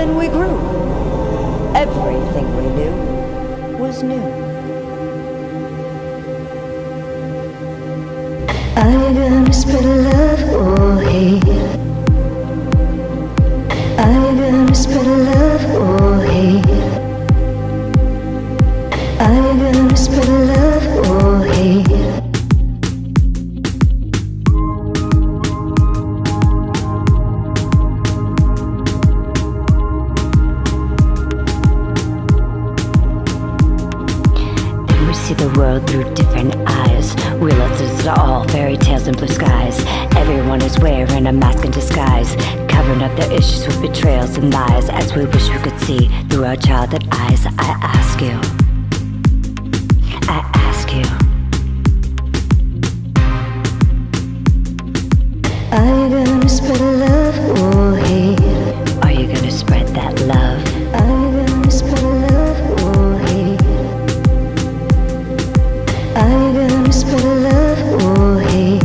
then we grew. Everything we knew was new. Are you gonna spread love or hate? Are you gonna spread love or hate? Are you gonna spread love or hate? See the world through different eyes. Realize it's all fairy tales and blue skies. Everyone is wearing a mask in disguise, covering up their issues with betrayals and lies. As we wish we could see through our childhood eyes. I ask you, are you gonna spread love or hate? Are you gonna spread that love? Are you gonna spread love or hate? Are you gonna spread love or hate?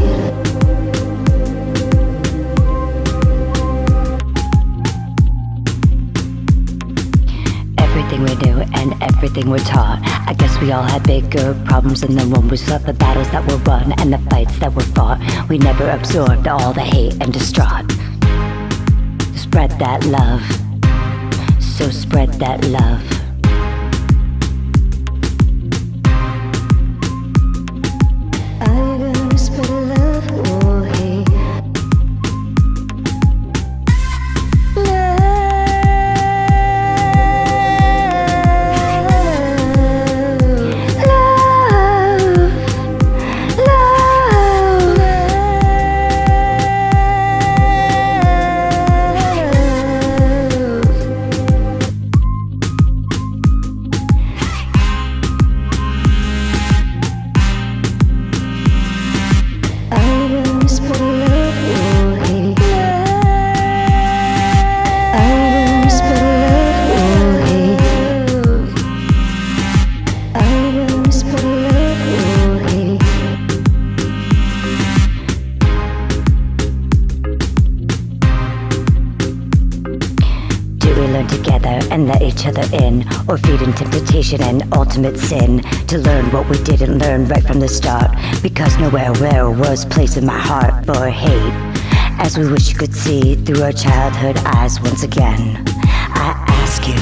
Everything we knew and everything we're taught. I guess we all had bigger problems than the one we saw. The battles that were won and the fights that were fought. We never absorbed all the hate and distraught. Spread that love. So spread that love. Together and let each other in, or feed into temptation and ultimate sin, to learn what we didn't learn right from the start, because nowhere was place in my heart for hate. As we wish you could see through our childhood eyes once again, I ask you,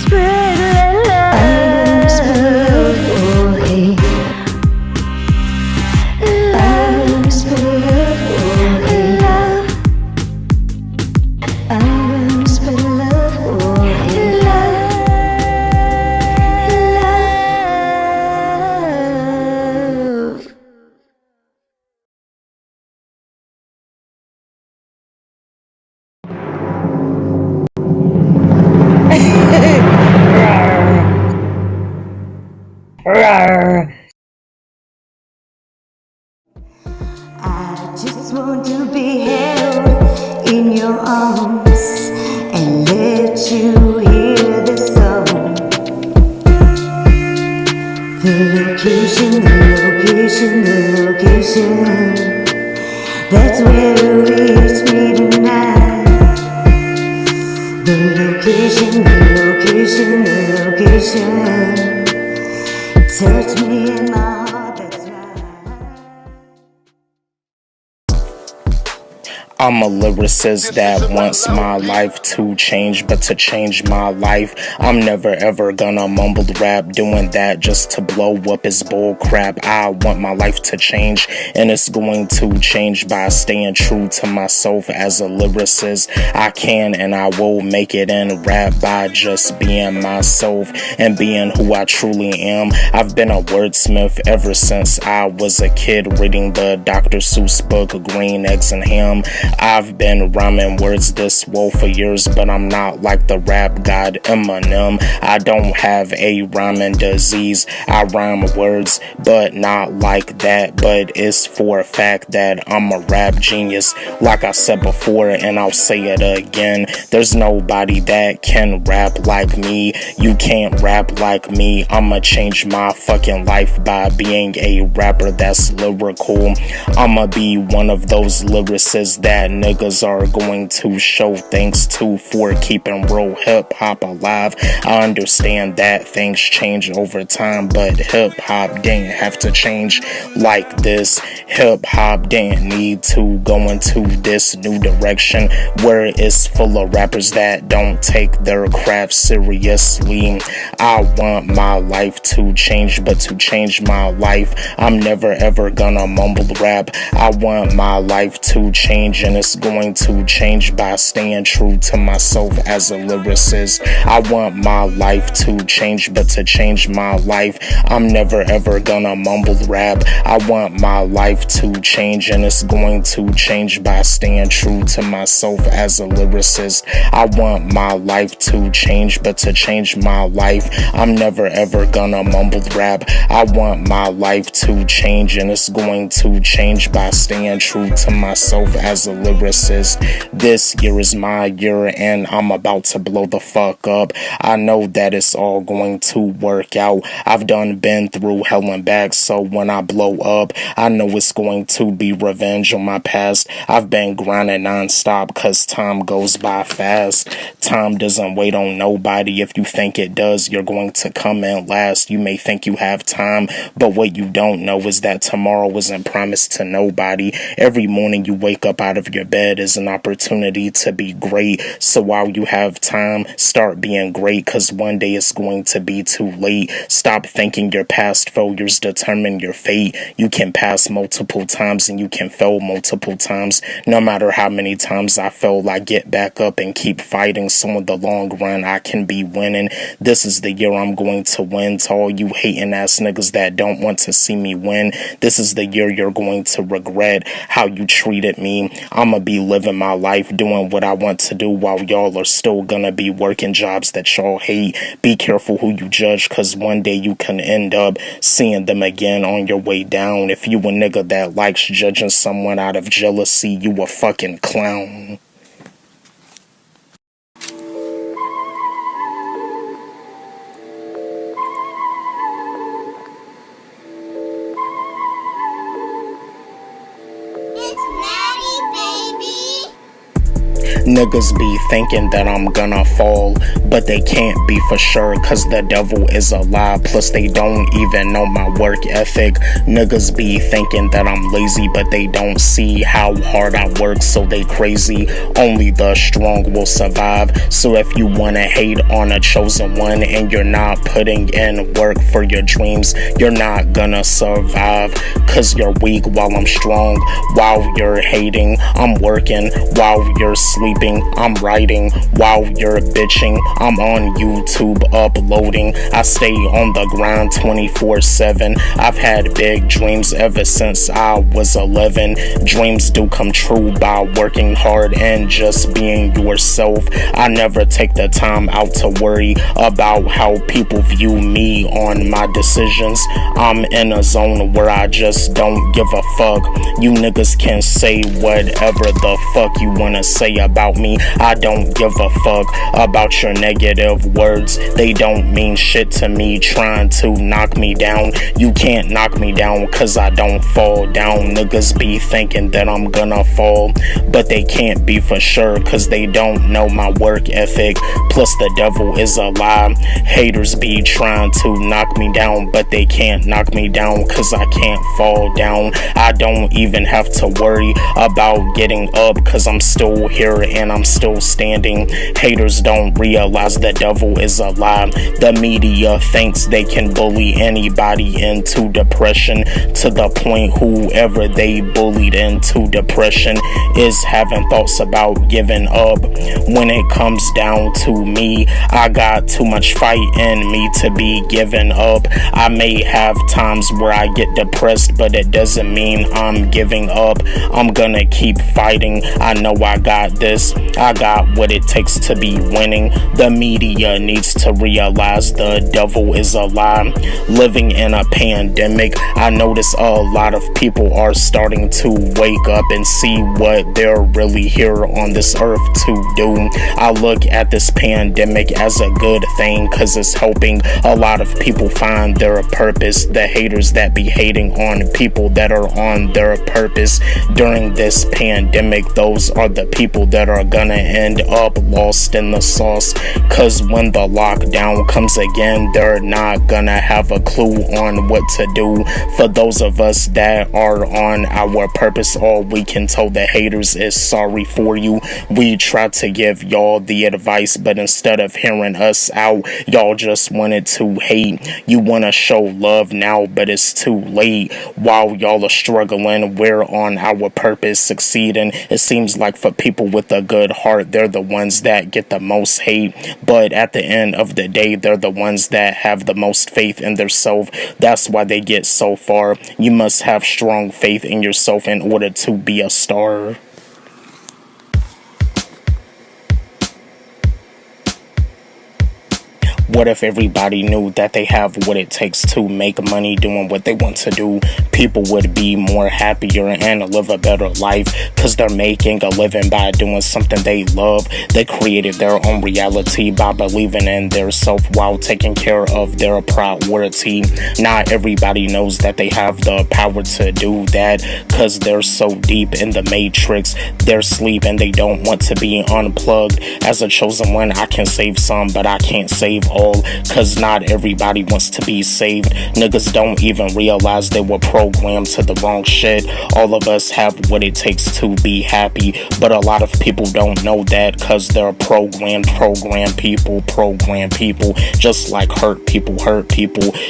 spread love. Are you gonna spread love or hate? Are you gonna spread love or hate? I'm gonna spread love or hate. I just want to be held in your arms and let you hear the song. The location, that's where you reach me tonight. The location, touch me in my heart, that's right. I'm a lyricist that wants my life to change, but to change my life, I'm never ever gonna mumble rap, doing that just to blow up is bull crap. I want my life to change, and it's going to change by staying true to myself as a lyricist. I can and I will make it in rap by just being myself and being who I truly am. I've been a wordsmith ever since I was a kid, reading the Dr. Seuss book, Green Eggs and Ham. I've been rhyming words this well for years, but I'm not like the rap god Eminem. I don't have a rhyming disease. I rhyme words, but not like that. But it's for a fact that I'm a rap genius. Like I said before, and I'll say it again, there's nobody that can rap like me. You can't rap like me. I'ma change my fucking life by being a rapper that's lyrical. I'ma be one of those lyricists that that niggas are going to show thanks to for keeping real hip-hop alive. I understand that things change over time, but hip-hop didn't have to change like this. Hip-hop didn't need to go into this new direction where it's full of rappers that don't take their craft seriously. I want my life to change, but to change my life, I'm never ever gonna mumble rap. I want my life to change, and it's going to change by staying true to myself as a lyricist. I want my life to change, but to change my life, I'm never ever gonna mumble rap. I want my life to change, and it's going to change by staying true to myself as a lyricist. I want my life to change, but to change my life, I'm never ever gonna mumble rap. I want my life to change, and it's going to change by staying true to myself as a lyricist. This year is my year, and I'm about to blow the fuck up. I know that it's all going to work out. I've been through hell and back, so when I blow up, I know it's going to be revenge on my past. I've been grinding non-stop, cause time goes by fast. Time doesn't wait on nobody. If you think it does, you're going to come in last. You may think you have time, but what you don't know is that tomorrow isn't promised to nobody. Every morning you wake up out of your bed is an opportunity to be great. So while you have time, start being great, cause one day it's going to be too late. Stop thinking your past failures determine your fate. You can pass multiple times and you can fail multiple times. No matter how many times I fail, I get back up and keep fighting. So in the long run, I can be winning. This is the year I'm going to win. To all you hating ass niggas that don't want to see me win, this is the year you're going to regret how you treated me. I'ma be living my life doing what I want to do while y'all are still gonna be working jobs that y'all hate. Be careful who you judge, cause one day you can end up seeing them again on your way down. If you a nigga that likes judging someone out of jealousy, you a fucking clown. Niggas be thinking that I'm gonna fall, but they can't be for sure, cause the devil is a lie. Plus they don't even know my work ethic. Niggas be thinking that I'm lazy, but they don't see how hard I work, so they crazy. Only the strong will survive. So if you wanna hate on a chosen one and you're not putting in work for your dreams, you're not gonna survive, cause you're weak while I'm strong. While you're hating, I'm working. While you're sleeping, I'm writing. While you're bitching, I'm on YouTube uploading. I stay on the grind 24/7. I've had big dreams ever since I was 11. Dreams do come true by working hard and just being yourself. I never take the time out to worry about how people view me on my decisions. I'm in a zone where I just don't give a fuck. You niggas can say whatever the fuck you wanna say about me. I don't give a fuck about your negative words. They don't mean shit to me. Trying to knock me down, you can't knock me down, cause I don't fall down. Niggas be thinking that I'm gonna fall, but they can't be for sure, cause they don't know my work ethic. Plus the devil is a lie. Haters be trying to knock me down, but they can't knock me down, cause I can't fall down. I don't even have to worry about getting up, cause I'm still here and I'm still standing. Haters don't realize the devil is a lie. The media thinks they can bully anybody into depression, to the point whoever they bullied into depression is having thoughts about giving up. When it comes down to me, I got too much fight in me to be giving up. I may have times where I get depressed, but it doesn't mean I'm giving up. I'm gonna keep fighting. I know I got this. purpose. I got what it takes to be winning. The media needs to realize the devil is a lie. Living in a pandemic, I notice a lot of people are starting to wake up and see what they're really here on this earth to do. I look at this pandemic as a good thing, cause it's helping a lot of people find their purpose. The haters that be hating on people that are on their purpose during this pandemic, those are the people that are gonna end up lost in the sauce, cause when the lockdown comes again, they're not gonna have a clue on what to do. For those of us that are on our purpose, all we can tell the haters is sorry for you. We try to give y'all the advice, but instead of hearing us out, y'all just wanted to hate. You want to show love now, but it's too late. While y'all are struggling, we're on our purpose succeeding. It seems like for people with a good heart, they're the ones that get the most hate, but at the end of the day, they're the ones that have the most faith in themselves. That's why they get so far. You must have strong faith in yourself in order to be a star. What if everybody knew that they have what it takes to make money doing what they want to do? People would be more happier and live a better life, cause they're making a living by doing something they love. They created their own reality by believing in their self while taking care of their priority. Not everybody knows that they have the power to do that, cause they're so deep in the matrix. They're asleep and they don't want to be unplugged. As a chosen one, I can save some, but I can't save all, cause not everybody wants to be saved. Niggas don't even realize they were programmed to the wrong shit. All of us have what it takes to be happy, but a lot of people don't know that, cause they're programmed people, just like hurt people.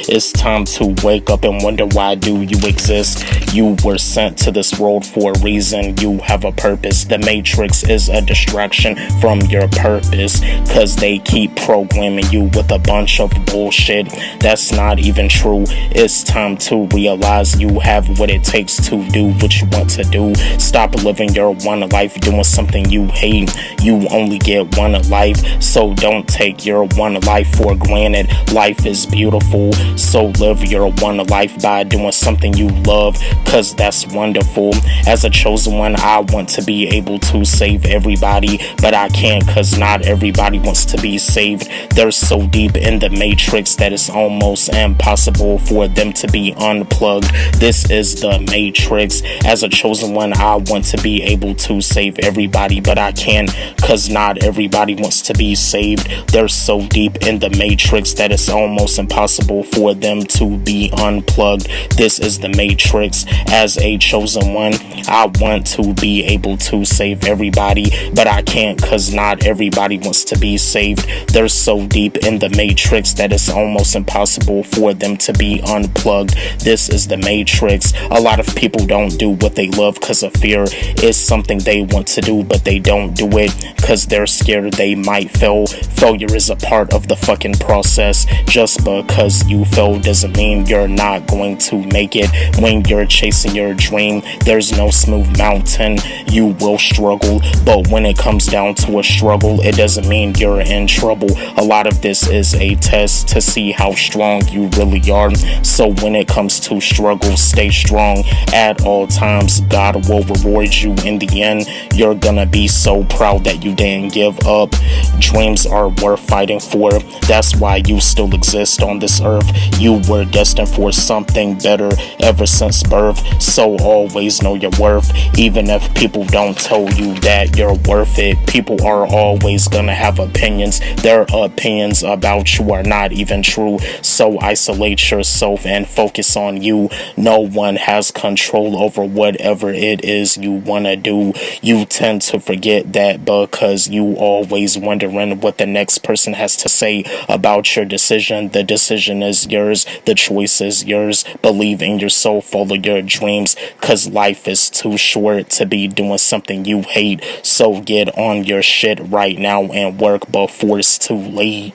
It's time to wake up and wonder, why do you exist? You were sent to this world for a reason. You have a purpose. The matrix is a distraction from your purpose, cause they keep programming you with a bunch of bullshit that's not even true. It's time to realize you have what it takes to do what you want to do. Stop living your one life doing something you hate. You only get one life, so don't take your one life for granted. Life is beautiful, so live your one life by doing something you love, cause that's wonderful. As a chosen one, I want to be able to save everybody, but I can't, cause not everybody wants to be saved. They're so deep in the matrix that it's almost impossible for them to be unplugged. This is the matrix. As a chosen one, I want to be able to save everybody, but I can't, cause not everybody wants to be saved. They're so deep in the matrix that it's almost impossible for them to be unplugged. This is the matrix. As a chosen one, I want to be able to save everybody, but I can't, cause not everybody wants to be saved. They're so deep in the matrix that it's almost impossible for them to be unplugged. This is the matrix. A lot of people don't do what they love cause of fear. It's something they want to do, but they don't do it cause they're scared they might fail. Failure is a part of the fucking process. Just because you fail doesn't mean you're not going to make it. When you're chasing your dream, there's no smooth mountain. You will struggle, but when it comes down to a struggle, it doesn't mean you're in trouble. A lot of this is a test to see how strong you really are. So when it comes to struggle, stay strong at all times. God will reward you in the end. You're gonna be so proud that you didn't give up. Dreams are worth fighting for. That's why you still exist on this earth. You were destined for something better ever since birth. So always know your worth, even if people don't tell you that you're worth it. People are always gonna have opinions. Their opinions about you are not even true. So isolate yourself and focus on you. No one has control over whatever it is you wanna do. You tend to forget that because you always wondering what the next person has to say about your decision. The decision is yours. The choice is yours. Believe in yourself. Follow your dreams, cause life is too short to be doing something you hate. So get on your shit right now and work before it's too late.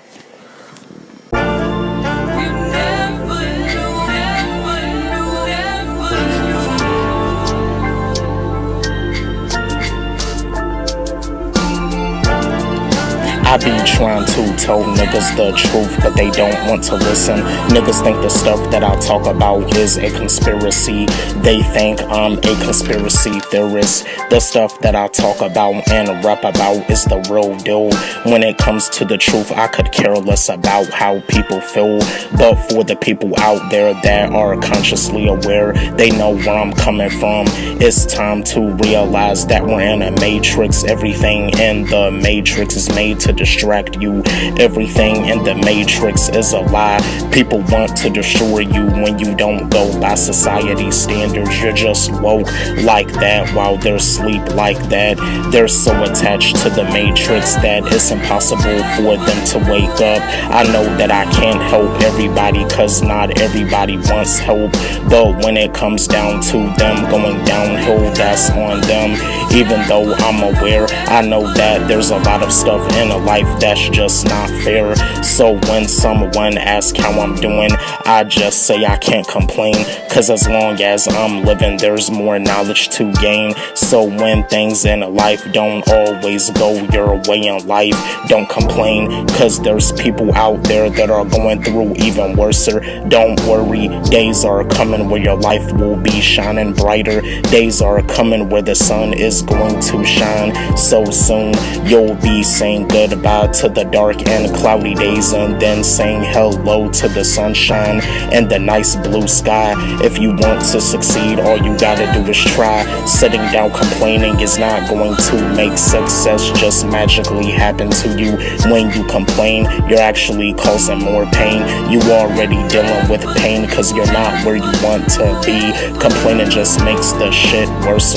I be trying to tell niggas the truth, but they don't want to listen. Niggas think the stuff that I talk about is a conspiracy. They think I'm a conspiracy theorist. The stuff that I talk about and rap about is the real deal. When it comes to the truth, I could care less about how people feel. But for the people out there that are consciously aware, they know where I'm coming from. It's time to realize that we're in a matrix. Everything in the matrix is made to distract you. Everything in the matrix is a lie. People want to destroy you when you don't go by society standards. You're just woke like that while they're asleep like that. They're so attached to the matrix that it's impossible for them to wake up. I know that I can't help everybody, cause not everybody wants help. But when it comes down to them going downhill, that's on them. Even though I'm aware, I know that there's a lot of stuff in a life that's just not fair. So when someone asks how I'm doing, I just say I can't complain, cause as long as I'm living, there's more knowledge to gain. So when things in life don't always go your way in life, don't complain, cause there's people out there that are going through even worse. Don't worry, days are coming where your life will be shining brighter. Days are coming where the sun is going to shine so soon. You'll be saying goodbye to the dark and cloudy days, and then saying hello to the sunshine and the nice blue sky. If you want to succeed, all you gotta do is try. Sitting down complaining is not going to make success just magically happen to you. When you complain, you're actually causing more pain. You already dealing with pain cause you're not where you want to be. Complaining just makes the shit worse.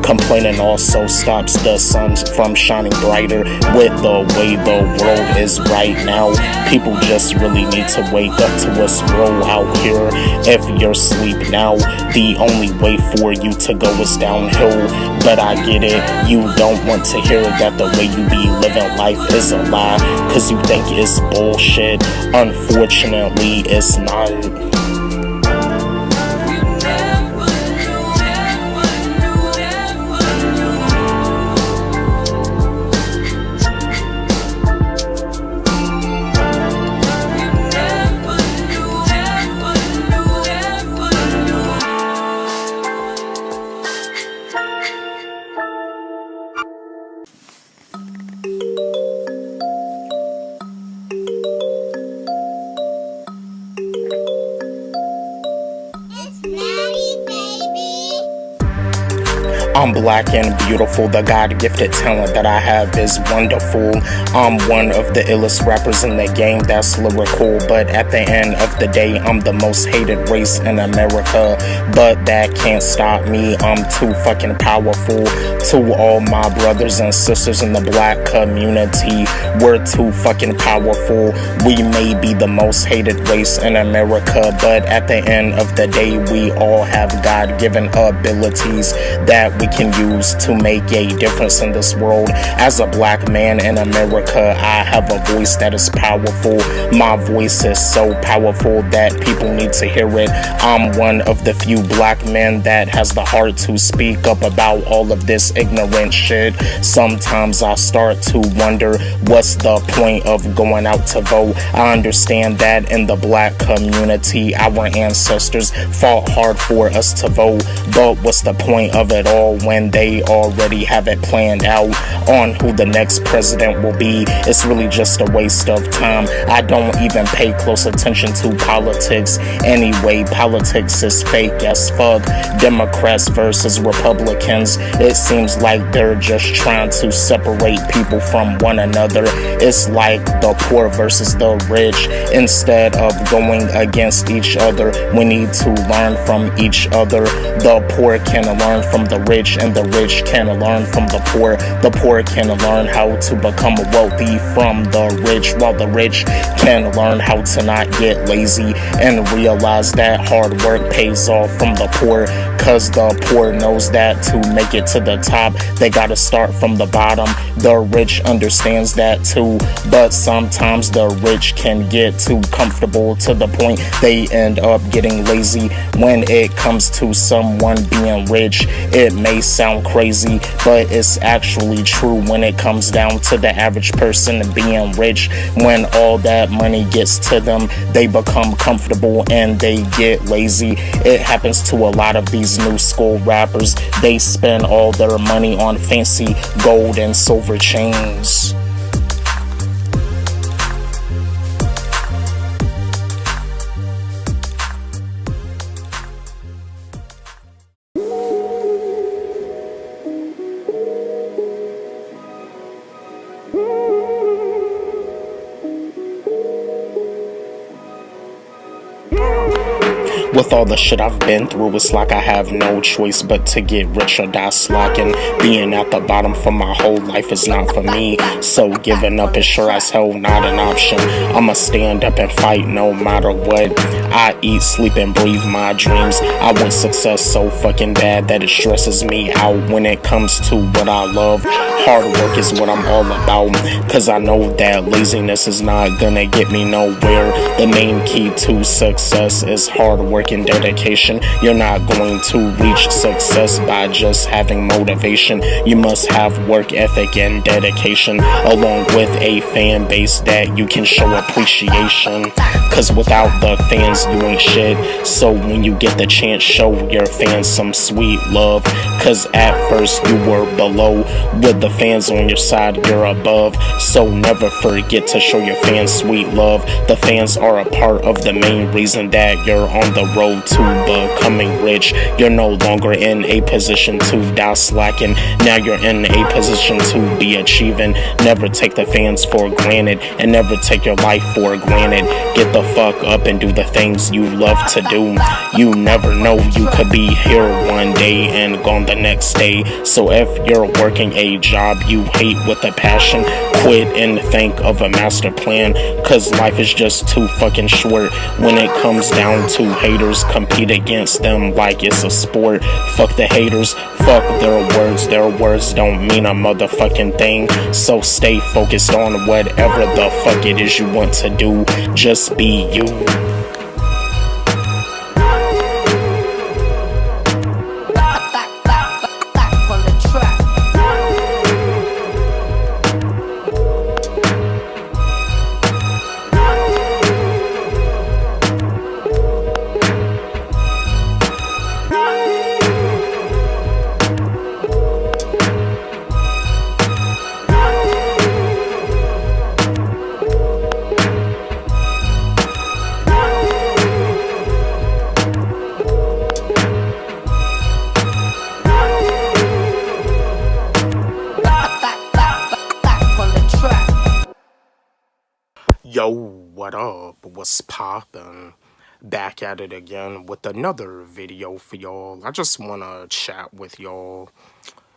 Complaining also stops the sun from shining brighter. With the way the world is right now, people just really need to wake up to what's real out here. If you're asleep now, the only way for you to go is downhill. But I get it, you don't want to hear that the way you be living life is a lie, cause you think it's bullshit. Unfortunately, it's not. I'm black and beautiful. The God-gifted talent that I have is wonderful. I'm one of the illest rappers in the game that's lyrical. But at the end of the day, I'm the most hated race in America. But that can't stop me. I'm too fucking powerful. To all my brothers and sisters in the black community, we're too fucking powerful. We may be the most hated race in America, but at the end of the day, we all have God-given abilities that we can use to make a difference in this world. As a black man in America, I have a voice that is powerful. My voice is so powerful that people need to hear it. I'm one of the few black men that has the heart to speak up about all of this ignorant shit. Sometimes I start to wonder, what's the point of going out to vote? I understand that in the black community, our ancestors fought hard for us to vote, but what's the point of it all when they already have it planned out on who the next president will be? It's really just a waste of time. I don't even pay close attention to politics anyway. Politics is fake as fuck. Democrats versus Republicans, it seems like they're just trying to separate people from one another. It's like the poor versus the rich. Instead of going against each other, we need to learn from each other. The poor can learn from the rich, and the rich can learn from the poor. The poor can learn how to become wealthy from the rich, while the rich can learn how to not get lazy and realize that hard work pays off from the poor. Cause the poor knows that to make it to the top, they gotta start from the bottom. The rich understands that too, but sometimes the rich can get too comfortable to the point they end up getting lazy. When it comes to someone being rich, it may sound crazy, but it's actually true when it comes down to the average person being rich. When all that money gets to them, they become comfortable and they get lazy. It happens to a lot of these new school rappers. They spend all their money on fancy gold and silver chains. With all the shit I've been through, it's like I have no choice but to get rich or die slacking. Being at the bottom for my whole life is not for me, so giving up is sure as hell not an option. I'ma stand up and fight no matter what. I eat, sleep, and breathe my dreams. I want success so fucking bad that it stresses me out. When it comes to what I love, hard work is what I'm all about, cause I know that laziness is not gonna get me nowhere. The main key to success is hard work and dedication. You're not going to reach success by just having motivation. You must have work ethic and dedication, along with a fan base that you can show appreciation. Cause without the fans, you ain't shit. So when you get the chance, show your fans some sweet love. Cause at first you were below, with the fans on your side, you're above. So never forget to show your fans sweet love. The fans are a part of the main reason that you're on the road to becoming rich. You're no longer in a position to die slacking. Now you're in a position to be achieving. Never take the fans for granted, and never take your life for granted. Get the fuck up and do the things you love to do. You never know, you could be here one day and gone the next day. So if you're working a job you hate with a passion, quit and think of a master plan. Cause life is just too fucking short. When it comes down to haters, compete against them like it's a sport. Fuck the haters, fuck their words don't mean a motherfucking thing. So stay focused on whatever the fuck it is you want to do. Just be you. Yo, what up? What's poppin'? Back at it again with another video for y'all. I just wanna chat with y'all.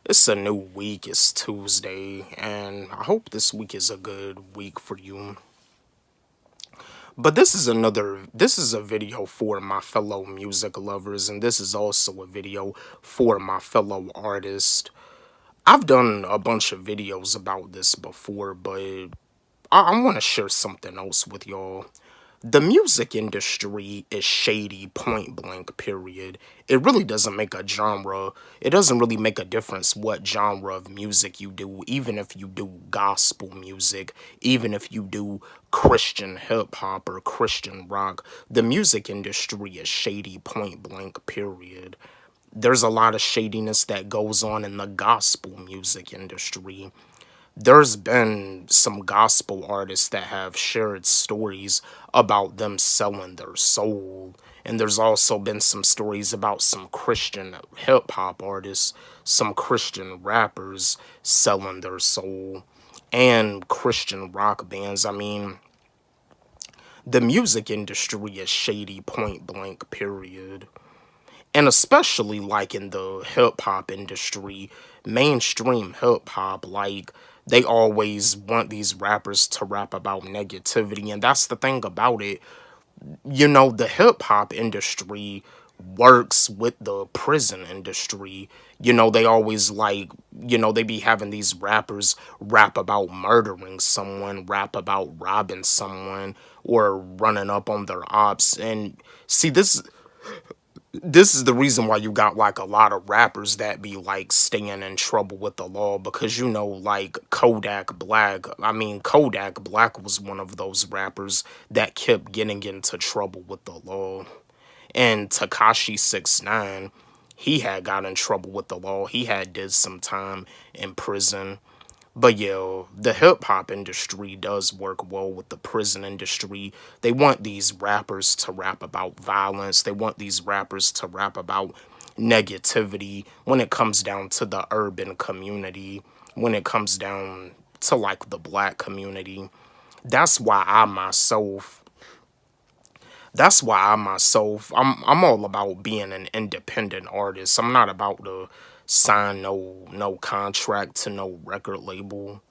It's a new week, it's Tuesday, and I hope this week is a good week for you. But this is a video for my fellow music lovers, and this is also a video for my fellow artists. I've done a bunch of videos about this before, but I want to share something else with y'all. The music industry is shady, point blank, period. It really doesn't make a genre. It doesn't really make a difference what genre of music you do, even if you do gospel music, even if you do Christian hip-hop or Christian rock. The music industry is shady, point blank, period. There's a lot of shadiness that goes on in the gospel music industry. There's been some gospel artists that have shared stories about them selling their soul. And there's also been some stories about some Christian hip-hop artists, some Christian rappers selling their soul, and Christian rock bands. I mean, the music industry is shady, point blank, period. And especially like in the hip-hop industry, mainstream hip-hop, like, they always want these rappers to rap about negativity. And that's the thing about it. You know, the hip-hop industry works with the prison industry. They always they be having these rappers rap about murdering someone, rap about robbing someone, or running up on their ops. And see, this is the reason why you got like a lot of rappers that be like staying in trouble with the law, because like Kodak Black was one of those rappers that kept getting into trouble with the law. And Takashi 69, he had got in trouble with the law. He had did some time in prison. But yeah, the hip hop industry does work well with the prison industry. They want these rappers to rap about violence. They want these rappers to rap about negativity when it comes down to the urban community, when it comes down to like the black community. That's why I myself I'm all about being an independent artist. I'm not about to sign no contract to no record label.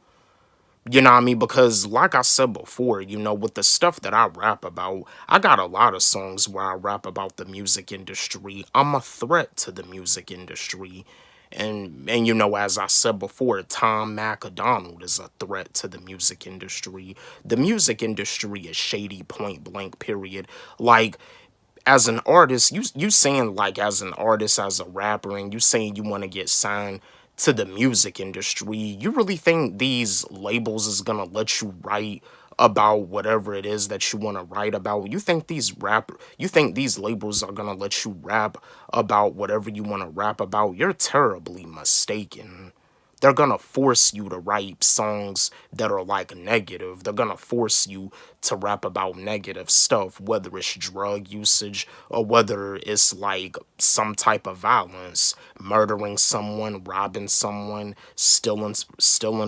You know what I mean? Because like I said before, with the stuff that I rap about, I got a lot of songs where I rap about the music industry. I'm a threat to the music industry. And as I said before, Tom MacDonald is a threat to the music industry. The music industry is shady, point blank, period. Like, as an artist, you saying like as an artist, as a rapper, and you saying you want to get signed to the music industry, you really think these labels is gonna let you write about whatever it is that you want to write about? You think these labels are gonna let you rap about whatever you want to rap about? You're terribly mistaken. They're gonna force you to write songs that are like negative. They're gonna force you to rap about negative stuff, whether it's drug usage or whether it's like some type of violence, murdering someone, robbing someone, stealing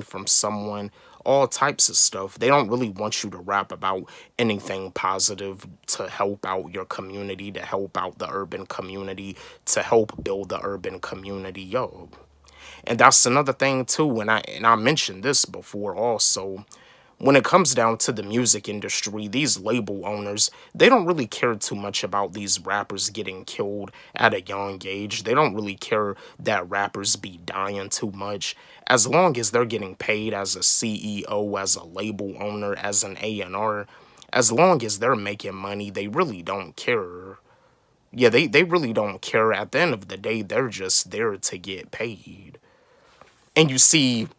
from someone, all types of stuff. They don't really want you to rap about anything positive to help out your community, to help out the urban community, to help build the urban community. Yo. And that's another thing too, and I mentioned this before also. When it comes down to the music industry, these label owners, they don't really care too much about these rappers getting killed at a young age. They don't really care that rappers be dying too much. As long as they're getting paid as a CEO, as a label owner, as an A&R, as long as they're making money, they really don't care. Yeah, they really don't care. At the end of the day, they're just there to get paid. And you see,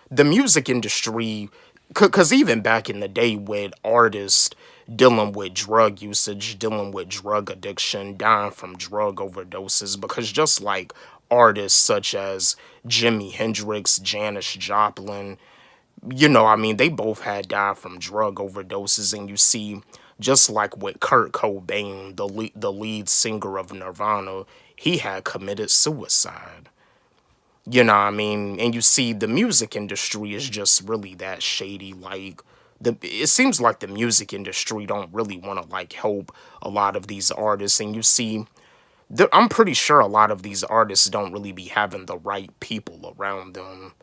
the music industry, because even back in the day with artists dealing with drug usage, dealing with drug addiction, dying from drug overdoses, because just like artists such as Jimi Hendrix, Janis Joplin, they both had died from drug overdoses. And you see, just like with Kurt Cobain, the lead singer of Nirvana, he had committed suicide. And you see, the music industry is just really that shady. Like, it seems like the music industry don't really want to like help a lot of these artists. And you see, I'm pretty sure a lot of these artists don't really be having the right people around them.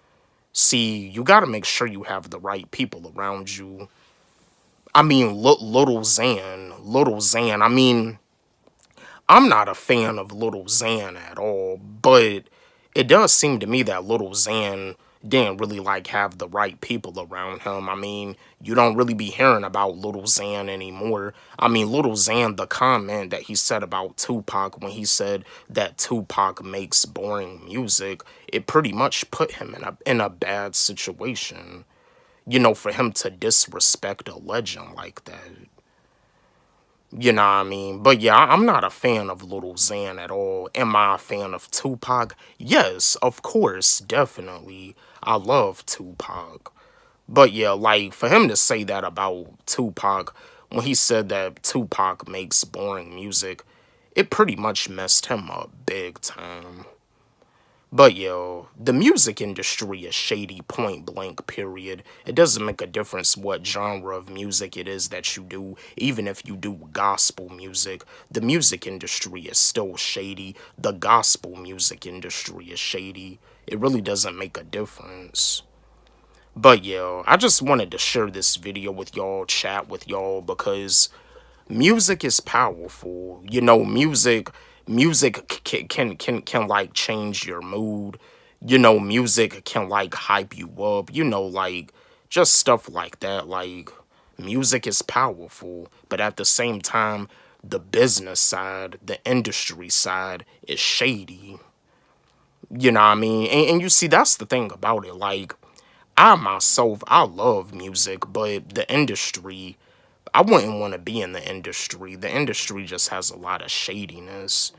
See, you got to make sure you have the right people around you. I mean, Little Xan. I mean, I'm not a fan of Little Xan at all, but it does seem to me that Little Xan didn't really like have the right people around him. I mean, you don't really be hearing about Little Xan anymore. I mean, Little Xan, the comment that he said about Tupac when he said that Tupac makes boring music, it pretty much put him in a bad situation. For him to disrespect a legend like that. You know what I mean? But yeah, I'm not a fan of Little Xan at all. Am I a fan of Tupac? Yes, of course, definitely. I love Tupac. But yeah, like, for him to say that about Tupac, when he said that Tupac makes boring music, it pretty much messed him up big time. But yo, the music industry is shady, point blank, period. It doesn't make a difference what genre of music it is that you do. Even if you do gospel music, the music industry is still shady. The gospel music industry is shady. It really doesn't make a difference. But yo, I just wanted to share this video with y'all, chat with y'all, because music is powerful. You know, music can like change your mood. You know, music can like hype you up. You know, like just stuff like that. Like music is powerful, but at the same time, the business side, the industry side is shady. You know what I mean? And you see, that's the thing about it. Like, I myself, I love music, but the industry, I wouldn't want to be in the industry. The industry just has a lot of shadiness.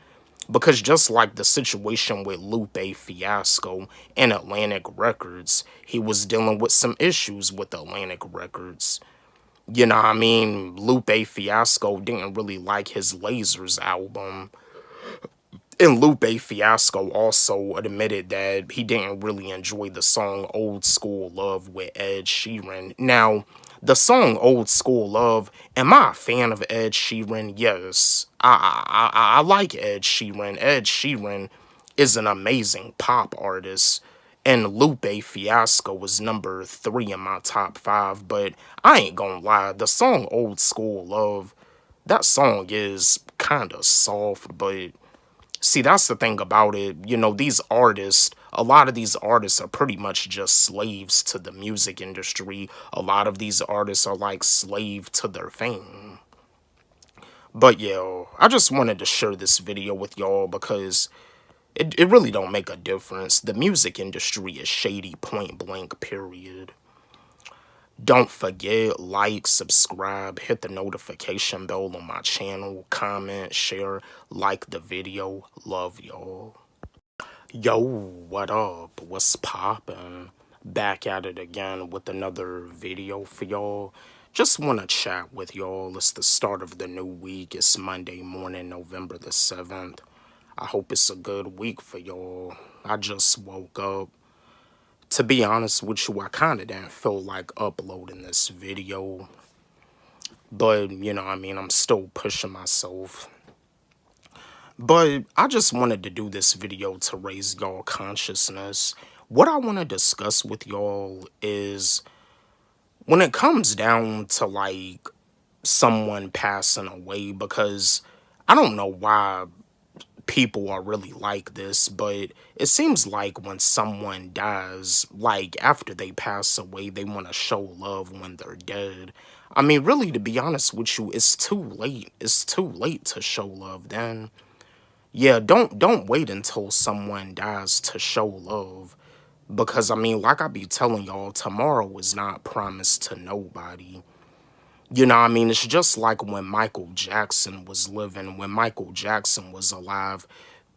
Because just like the situation with Lupe Fiasco and Atlantic Records, he was dealing with some issues with Atlantic Records. You know what I mean? Lupe Fiasco didn't really like his Lasers album. And Lupe Fiasco also admitted that he didn't really enjoy the song Old School Love with Ed Sheeran. Now, the song Old School Love, am I a fan of Ed Sheeran? Yes. I like Ed Sheeran. Ed Sheeran is an amazing pop artist. And Lupe Fiasco was number 3 in my top 5. But I ain't gonna lie, the song Old School Love, that song is kinda soft, but see, that's the thing about it. You know, these artists, a lot of these artists are pretty much just slaves to the music industry. A lot of these artists are like slave to their fame. But yeah, I just wanted to share this video with y'all because it really don't make a difference. The music industry is shady, point blank, period. Don't forget, like, subscribe, hit the notification bell on my channel, comment, share, like the video. Love y'all. Yo, what up? What's poppin'? Back at it again with another video for y'all. Just want to chat with y'all. It's the start of the new week. It's Monday morning, November the 7th. I hope it's a good week for y'all. I just woke up. To be honest with you, I kind of didn't feel like uploading this video. But, you know, I mean, I'm still pushing myself. But I just wanted to do this video to raise y'all consciousness. What I want to discuss with y'all is when it comes down to, like, someone passing away, because I don't know why people are really like this, but it seems like when someone dies, like after they pass away, they want to show love when they're dead. I mean, really, to be honest with you, it's too late. It's too late to show love then. Yeah, don't wait until someone dies to show love. Because, I mean, like I be telling y'all, tomorrow is not promised to nobody. You know what I mean? It's just like when Michael Jackson was living, when Michael Jackson was alive,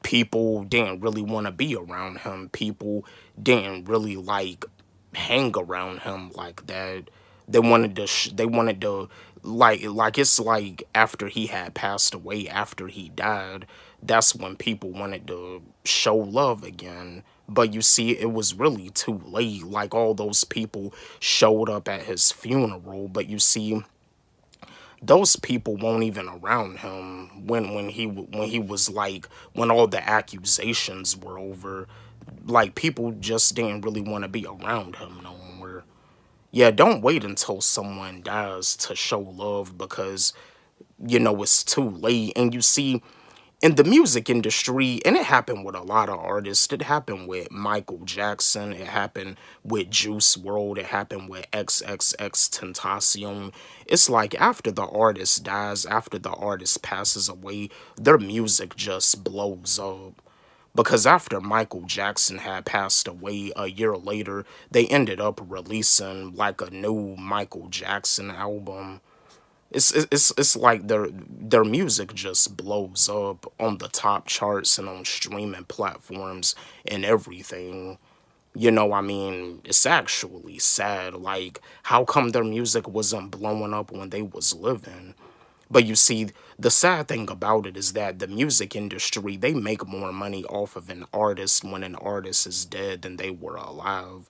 people didn't really want to be around him. People didn't really like hang around him like that. They wanted to like it's like after he had passed away, after he died, that's when people wanted to show love again. But you see, it was really too late. Like all those people showed up at his funeral, but you see, those people weren't even around him when he was like, when all the accusations were over. Like, people just didn't really want to be around him no more. Yeah, don't wait until someone dies to show love, because you know it's too late. And you see, in the music industry, and it happened with a lot of artists. It happened with Michael Jackson. It happened with Juice WRLD. It happened with XXXTentacion. It's like after the artist dies, after the artist passes away, their music just blows up. Because after Michael Jackson had passed away a year later, they ended up releasing like a new Michael Jackson album. It's like their music just blows up on the top charts and on streaming platforms and everything. You know, I mean, it's actually sad. Like, how come their music wasn't blowing up when they was living? But you see, the sad thing about it is that the music industry, they make more money off of an artist when an artist is dead than they were alive.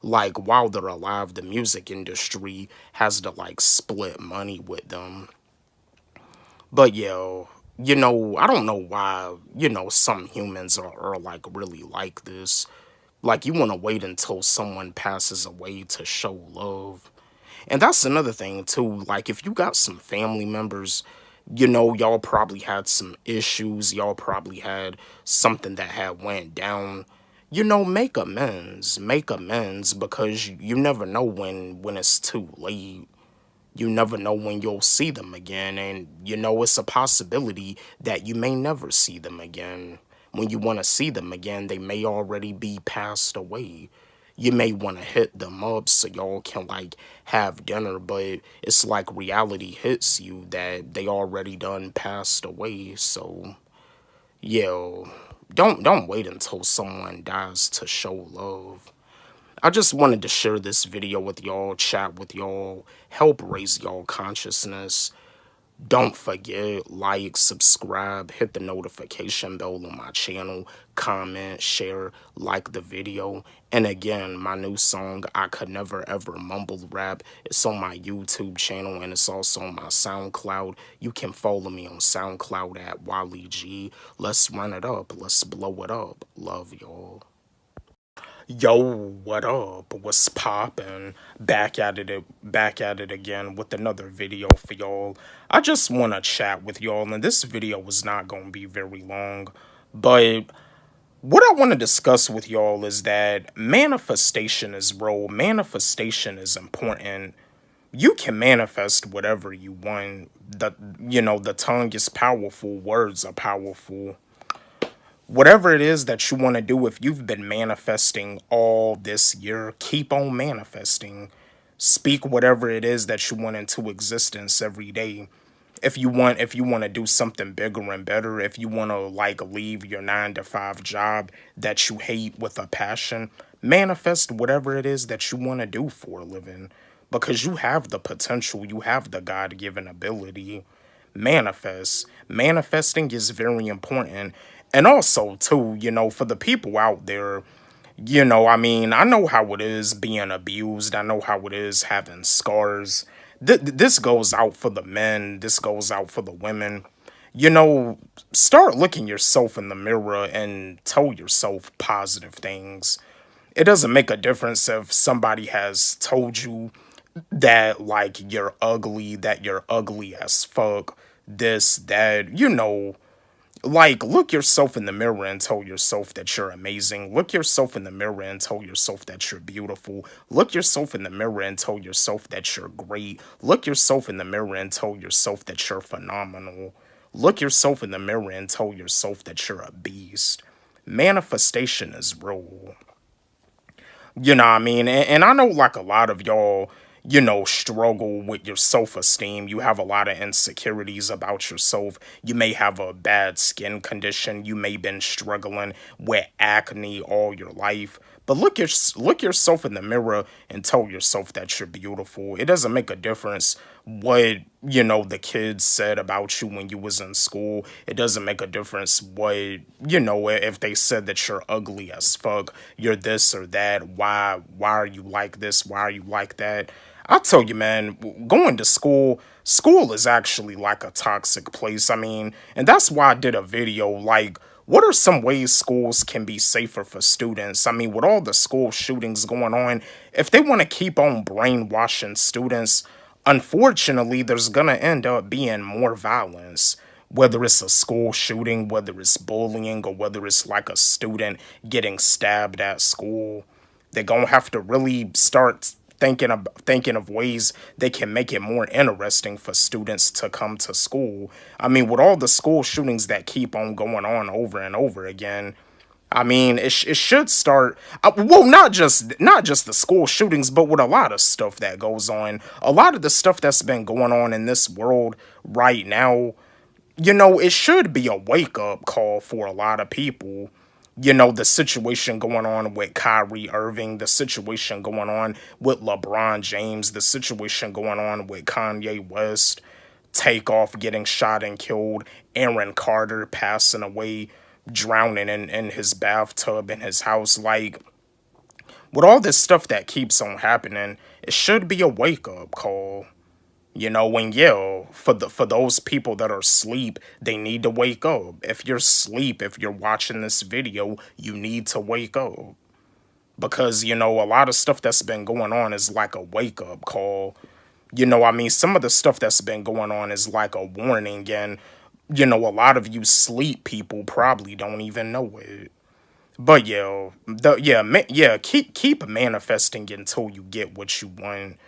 Like, while they're alive, the music industry has to, like, split money with them. But, yeah, you know, I don't know why, you know, some humans are like, really like this. Like, you want to wait until someone passes away to show love. And that's another thing, too. Like, if you got some family members, Y'all probably had some issues. Y'all probably had something that had went down. Make amends. Make amends, because you never know when it's too late. You never know when you'll see them again, and it's a possibility that you may never see them again. When you want to see them again, they may already be passed away. You may want to hit them up so y'all can like have dinner, but it's like reality hits you that they already done passed away. So yeah, don't wait until someone dies to show love. I just wanted to share this video with y'all, chat with y'all, help raise y'all consciousness. Don't forget, like, subscribe, hit the notification bell on my channel, comment, share, like the video. And again, my new song, I Could Never Ever Mumble Rap, it's on my YouTube channel and it's also on my SoundCloud. You can follow me on SoundCloud at Walle-G. Let's run it up. Let's blow it up. Love y'all. Yo, what up? What's poppin'? Back at it again with another video for y'all. I just want to chat with y'all, and this video was not going to be very long, but what I want to discuss with y'all is that manifestation is real. Manifestation is important. You can manifest whatever you want. The tongue is powerful. Words are powerful. Whatever it is that you want to do, if you've been manifesting all this year, keep on manifesting. Speak whatever it is that you want into existence every day. If you want to do something bigger and better, if you want to like leave your 9 to 5 job that you hate with a passion, manifest whatever it is that you want to do for a living, because you have the potential, you have the God-given ability. Manifesting is very important. And also too, for the people out there, I know how it is being abused. I know how it is having scars. This goes out for the men. This goes out for the women. Start looking yourself in the mirror and tell yourself positive things. It doesn't make a difference if somebody has told you that like you're ugly, that you're ugly as fuck, this, that, like, look yourself in the mirror and tell yourself that you're amazing. Look yourself in the mirror and tell yourself that you're beautiful. Look yourself in the mirror and tell yourself that you're great. Look yourself in the mirror and tell yourself that you're phenomenal. Look yourself in the mirror and tell yourself that you're a beast. Manifestation is real. You know what I mean? And I know like a lot of y'all, struggle with your self-esteem. You have a lot of insecurities about yourself. You may have a bad skin condition. You may have been struggling with acne all your life. But look yourself in the mirror and tell yourself that you're beautiful. It doesn't make a difference what, the kids said about you when you was in school. It doesn't make a difference what, if they said that you're ugly as fuck, you're this or that. Why are you like this? Why are you like that? I'll tell you, man, going to school is actually like a toxic place. I mean, and that's why I did a video like, what are some ways schools can be safer for students? I mean, with all the school shootings going on, if they want to keep on brainwashing students, unfortunately, there's going to end up being more violence. Whether it's a school shooting, whether it's bullying, or whether it's like a student getting stabbed at school, they're going to have to really start thinking of ways they can make it more interesting for students to come to school. I mean, with all the school shootings that keep on going on over and over again, I mean, it should start. Well, not just the school shootings, but with a lot of stuff that goes on. A lot of the stuff that's been going on in this world right now, it should be a wake up call for a lot of people. The situation going on with Kyrie Irving, the situation going on with LeBron James, the situation going on with Kanye West, Takeoff getting shot and killed, Aaron Carter passing away, drowning in his bathtub in his house. Like, with all this stuff that keeps on happening, it should be a wake-up call. And yeah, for those people that are asleep, they need to wake up. If you're asleep, if you're watching this video, you need to wake up. Because, a lot of stuff that's been going on is like a wake-up call. Some of the stuff that's been going on is like a warning, and, a lot of you sleep people probably don't even know it. But keep manifesting until you get what you want.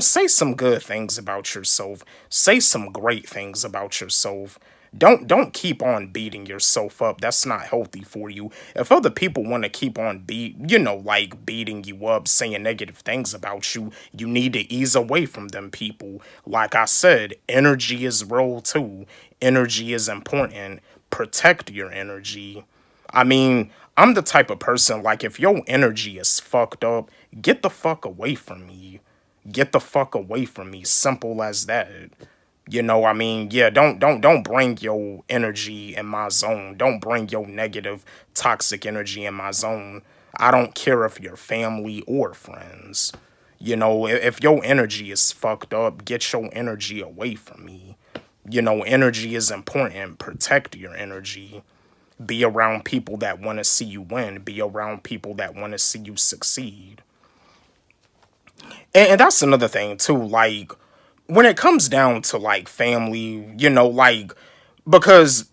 Say some good things about yourself. Say some great things about yourself. Don't keep on beating yourself up. That's not healthy for you. If other people want to keep on beating you up, saying negative things about you, you need to ease away from them people. Like I said, energy is real too. Energy is important. Protect your energy. I'm the type of person, like, if your energy is fucked up, get the fuck away from me. Get the fuck away from me. Simple as that. Yeah, don't bring your energy in my zone. Don't bring your negative, toxic energy in my zone. I don't care if you're family or friends. If your energy is fucked up, get your energy away from me. Energy is important. Protect your energy. Be around people that want to see you win. Be around people that want to see you succeed. And that's another thing too. Like, when it comes down to like family, because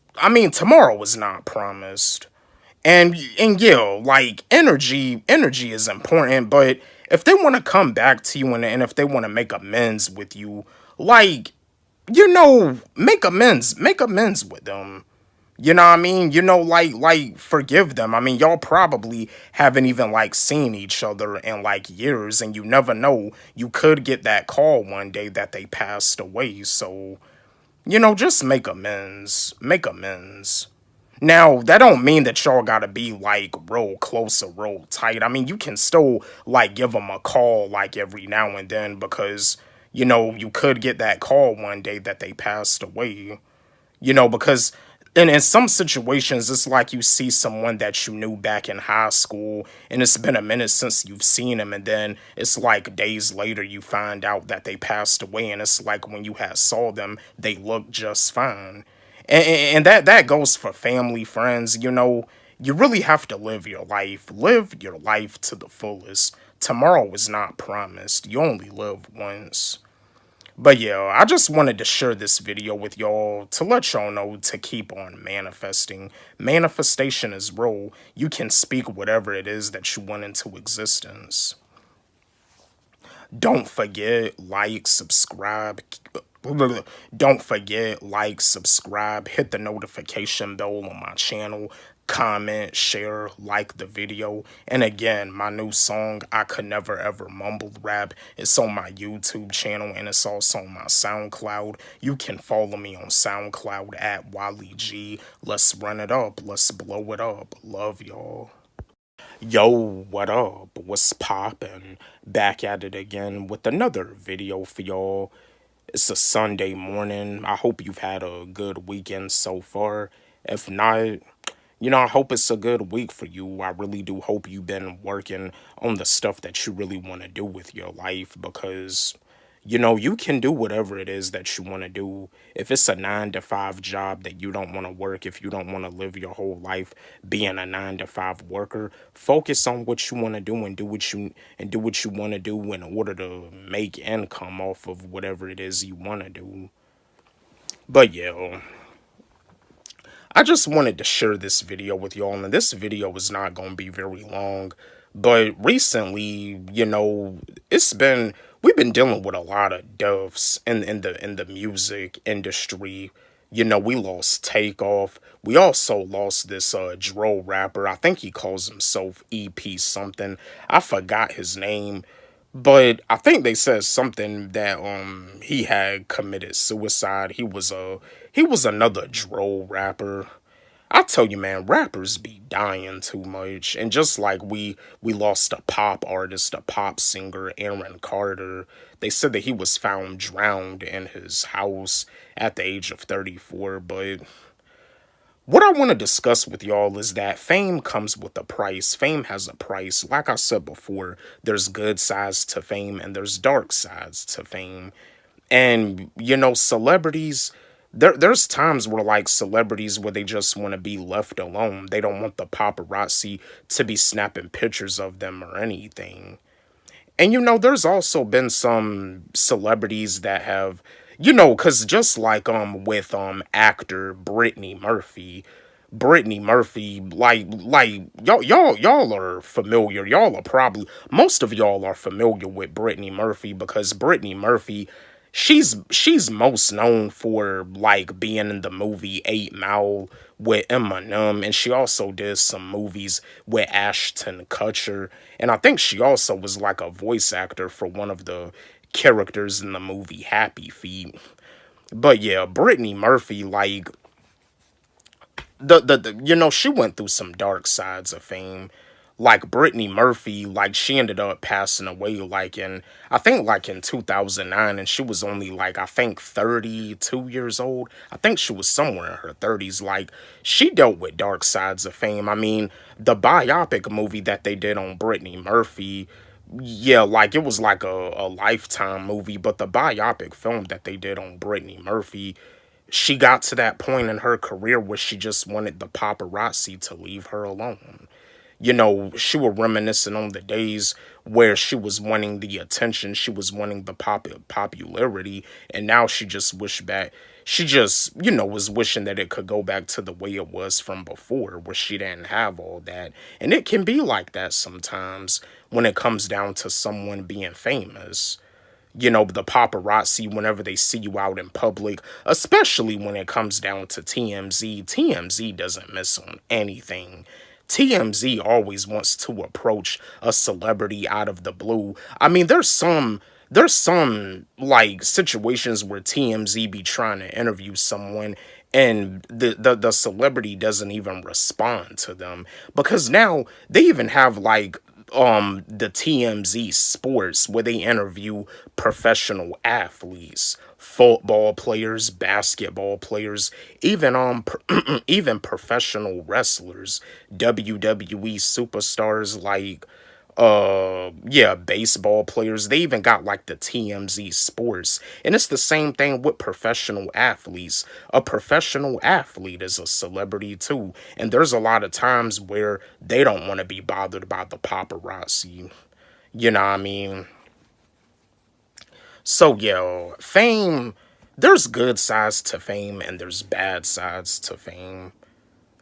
tomorrow is not promised. And yeah, like, energy is important, but if they want to come back to you, and if they want to make amends with you, like, make amends with them. You know what I mean? Forgive them. Y'all probably haven't even, like, seen each other in, like, years, and you never know. You could get that call one day that they passed away, so, just make amends. Make amends. Now, that don't mean that y'all gotta be, like, real close or real tight. You can still, like, give them a call, like, every now and then, because, you could get that call one day that they passed away. Because in some situations, it's like you see someone that you knew back in high school, and it's been a minute since you've seen them, and then it's like days later you find out that they passed away, and it's like when you had saw them, they looked just fine. And that goes for family, friends. You really have to live your life. Live your life to the fullest. Tomorrow is not promised. You only live once. But yeah, I just wanted to share this video with y'all to let y'all know to keep on manifesting. Manifestation is real. You can speak whatever it is that you want into existence. Don't forget, like, subscribe. Don't forget, like, subscribe, hit the notification bell on my channel, comment, share, like the video. And again, my new song, I Could Never Ever Mumble Rap, it's on my YouTube channel, and it's also on my SoundCloud. You can follow me on SoundCloud at Walle-G. Let's run it up. Let's blow it up. Love y'all. Yo, what up? What's poppin'? Back at it again with another video for y'all. It's a Sunday morning. I hope you've had a good weekend so far. If not, I hope it's a good week for you. I really do hope you've been working on the stuff that you really want to do with your life, because, you can do whatever it is that you want to do. If it's a 9-to-5 job that you don't want to work, if you don't want to live your whole life being a 9-to-5 worker, focus on what you want to do, and do what you want to do in order to make income off of whatever it is you want to do. But yeah, I just wanted to share this video with y'all, and this video is not going to be very long. But recently, we've been dealing with a lot of deaths in the music industry. We lost Takeoff. We also lost this drill rapper. I think he calls himself EP something. I forgot his name. But I think they said something that he had committed suicide. He was another drill rapper. I tell you, man, rappers be dying too much. And just like we lost a pop artist, a pop singer, Aaron Carter. They said that he was found drowned in his house at the age of 34. But what I want to discuss with y'all is that fame comes with a price. Fame has a price. Like I said before, there's good sides to fame and there's dark sides to fame. And, celebrities, there's times where, like, celebrities where they just want to be left alone. They don't want the paparazzi to be snapping pictures of them or anything. And there's also been some celebrities that have, cause just like with actor Brittany Murphy, like y'all are familiar. Y'all are probably most of y'all are familiar with Brittany Murphy because Brittany Murphy, she's most known for like being in the movie 8 Mile with Eminem, and she also did some movies with Ashton Kutcher, and I think she also was like a voice actor for one of the characters in the movie Happy Feet. But yeah, Brittany Murphy, like she went through some dark sides of fame. Like Brittany Murphy, like she ended up passing away like in I think like in 2009, and she was only like I think 32 years old. I think she was somewhere in her 30s. Like she dealt with dark sides of fame. I mean, the biopic movie that they did on Brittany Murphy, yeah, like it was like a Lifetime movie, but the biopic film that they did on Brittany Murphy, she got to that point in her career where she just wanted the paparazzi to leave her alone. She was reminiscing on the days where she was wanting the attention, she was wanting the popularity, and now she just wished back. She just, was wishing that it could go back to the way it was from before, where she didn't have all that. And it can be like that sometimes when it comes down to someone being famous. The paparazzi, whenever they see you out in public, especially when it comes down to TMZ, TMZ doesn't miss on anything. TMZ always wants to approach a celebrity out of the blue. I mean, there's some like situations where TMZ be trying to interview someone and the celebrity doesn't even respond to them because now they even have like the TMZ Sports where they interview professional athletes, football players, basketball players, even even professional wrestlers, WWE superstars like yeah, baseball players. They even got like the TMZ Sports. And it's the same thing with professional athletes. A professional athlete is a celebrity too. And there's a lot of times where they don't want to be bothered by the paparazzi. You know what I mean? So yeah, fame, there's good sides to fame and there's bad sides to fame.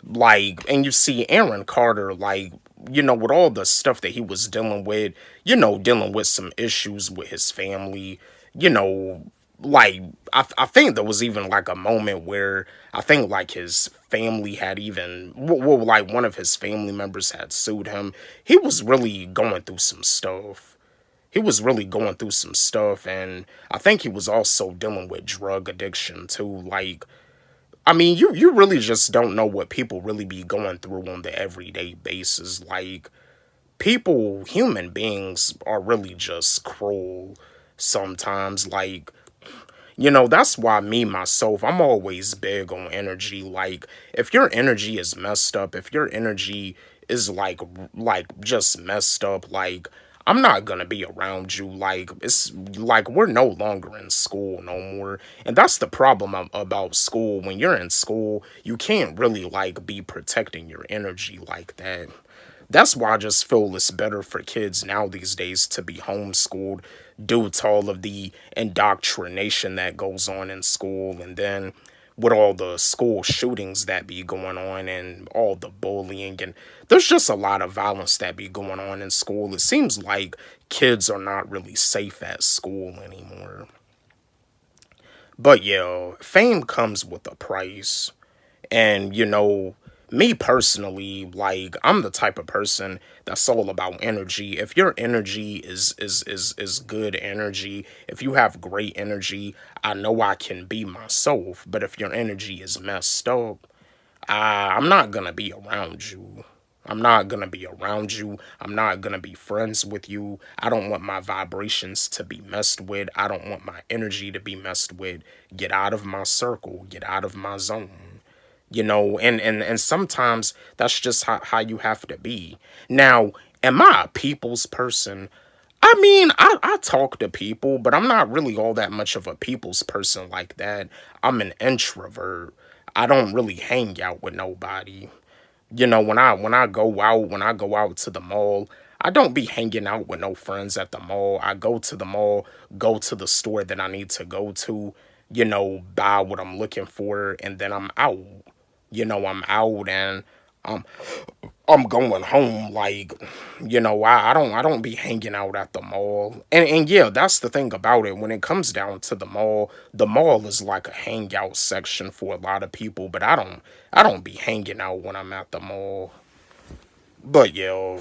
Like, and you see Aaron Carter, like, with all the stuff that he was dealing with, dealing with some issues with his family, like, I think there was even, like, a moment where I think, like, his family had even, well, like, one of his family members had sued him. He was really going through some stuff. He was really going through some stuff, and I think he was also dealing with drug addiction, too, like, I mean, you really just don't know what people really be going through on the everyday basis. Like, human beings are really just cruel sometimes. Like, that's why me, myself, I'm always big on energy. Like, if your energy is messed up, if your energy is like just messed up, like, I'm not gonna be around you. Like, it's like we're no longer in school no more. And that's the problem about school. When you're in school, you can't really like be protecting your energy like that. That's why I just feel it's better for kids now these days to be homeschooled due to all of the indoctrination that goes on in school. And then with all the school shootings that be going on and all the bullying, and there's just a lot of violence that be going on in school. It seems like kids are not really safe at school anymore. But yeah, fame comes with a price. And me personally, like, I'm the type of person that's all about energy. If your energy is good energy, if you have great energy, I know I can be myself. But if your energy is messed up, I'm not gonna be around you. I'm not gonna be around you. I'm not gonna be friends with you. I don't want my vibrations to be messed with. I don't want my energy to be messed with. Get out of my circle. Get out of my zone. And sometimes that's just how you have to be. Now, am I a people's person? I mean, I talk to people, but I'm not really all that much of a people's person like that. I'm an introvert. I don't really hang out with nobody. when I go out to the mall, I don't be hanging out with no friends at the mall. I go to the mall, go to the store that I need to go to, buy what I'm looking for, and then I'm out. I'm out and um I'm going home. Like, I don't be hanging out at the mall. And yeah, that's the thing about it. When it comes down to the mall is like a hangout section for a lot of people, but I don't be hanging out when I'm at the mall. But yeah,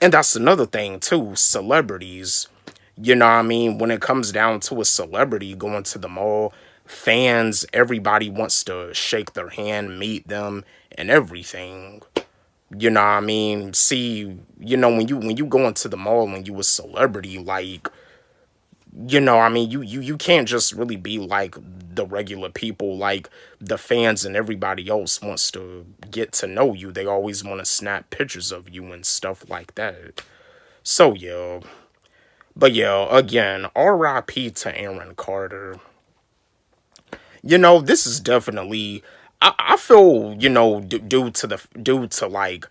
and that's another thing too, celebrities. You know what I mean? When it comes down to a celebrity going to the mall, fans, everybody wants to shake their hand, meet them, and everything. You know what I mean? See, when you go into the mall and you a celebrity, like, I mean, you can't just really be like the regular people, like the fans and everybody else wants to get to know you. They always want to snap pictures of you and stuff like that. So yeah. But yeah, again, RIP to Aaron Carter. This is definitely I feel, due to like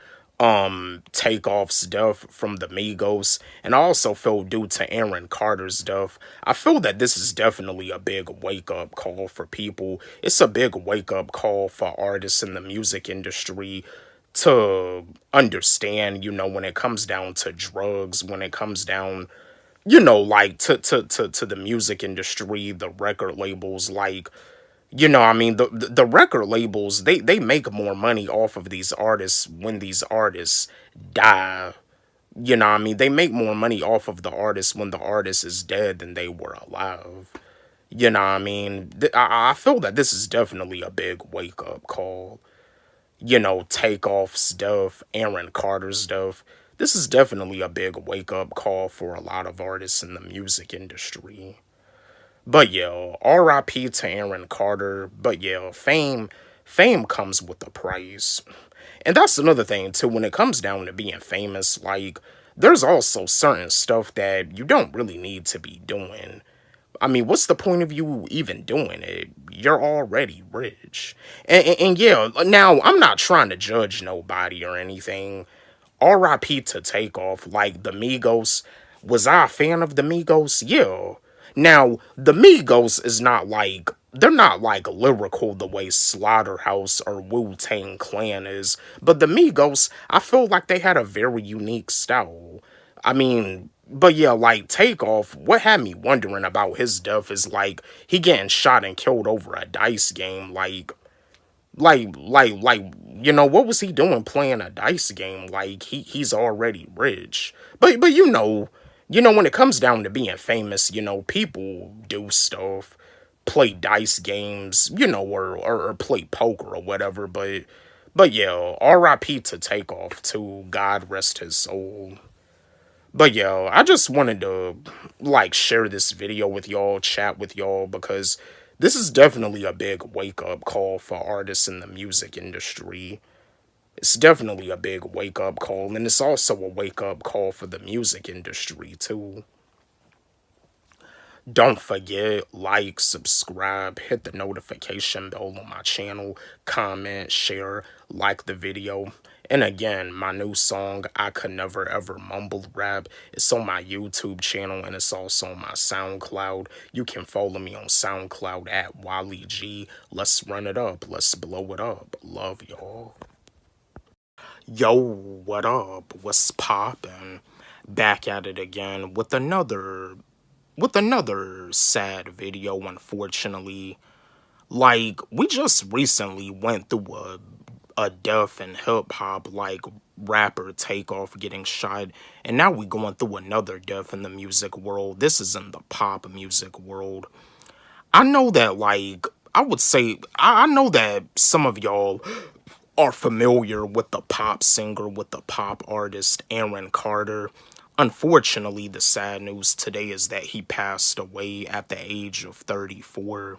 Takeoff's death from the Migos, and I also feel due to Aaron Carter's death, I feel that this is definitely a big wake up call for people. It's a big wake up call for artists in the music industry to understand, when it comes down to drugs, when it comes down, like to the music industry, the record labels, like, I mean, the record labels, they make more money off of these artists when these artists die. I mean, they make more money off of the artist when the artist is dead than they were alive. I mean, I feel that this is definitely a big wake up call. Takeoff stuff, Aaron Carter stuff. This is definitely a big wake up call for a lot of artists in the music industry. But yeah, RIP to Aaron Carter. But yeah, fame comes with a price. And that's another thing too, when it comes down to being famous, like, there's also certain stuff that you don't really need to be doing. I mean, what's the point of you even doing it? You're already rich. And yeah, now, I'm not trying to judge nobody or anything. RIP to Takeoff, like the Migos. Was I a fan of the Migos? Yeah. Now, the Migos is not like, they're not like lyrical the way Slaughterhouse or Wu-Tang Clan is, but the Migos, I feel like they had a very unique style. I mean, but yeah, like Takeoff, what had me wondering about his death is like, he getting shot and killed over a dice game, like, what was he doing playing a dice game? Like, he's already rich. But when it comes down to being famous, people do stuff, play dice games, or play poker or whatever. But yeah, RIP to Takeoff too. God rest his soul. But yeah, I just wanted to like share this video with y'all, chat with y'all, because this is definitely a big wake up call for artists in the music industry. It's definitely a big wake up call, and it's also a wake up call for the music industry too. Don't forget, like, subscribe, hit the notification bell on my channel, comment, share, like the video. And again, my new song, I Could Never Ever Mumble Rap, it's on my YouTube channel and it's also on my SoundCloud. You can follow me on SoundCloud at Walle-G. Let's run it up. Let's blow it up. Love y'all. Yo, what up? What's poppin'? Back at it again with another sad video, unfortunately. Like, we just recently went through a death in hip-hop, like rapper Takeoff getting shot, and now we going through another death in the music world. This is in the pop music world. I know that, like, I know that some of y'all are familiar with the pop singer, with the pop artist Aaron Carter. Unfortunately, the sad news today is that he passed away at the age of 34.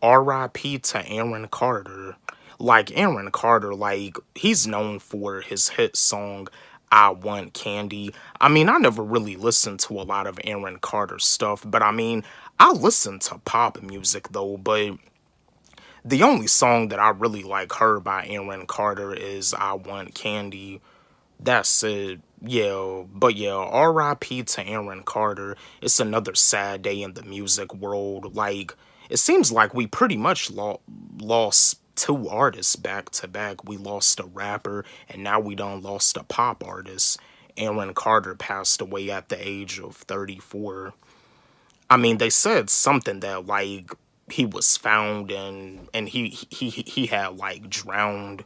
RIP to Aaron Carter. Like, Aaron Carter, like, he's known for his hit song, I Want Candy. I mean, I never really listened to a lot of Aaron Carter stuff, but I mean, I listen to pop music, though, but The only song that I really like heard by Aaron Carter is I Want Candy. That's it. Yeah, but yeah, R.I.P. to Aaron Carter. It's another sad day in the music world. Like, it seems like we pretty much lost two artists back to back. We lost a rapper, and now we done lost a pop artist. Aaron Carter passed away at the age of 34. I mean, they said something that like he was found and he had like drowned,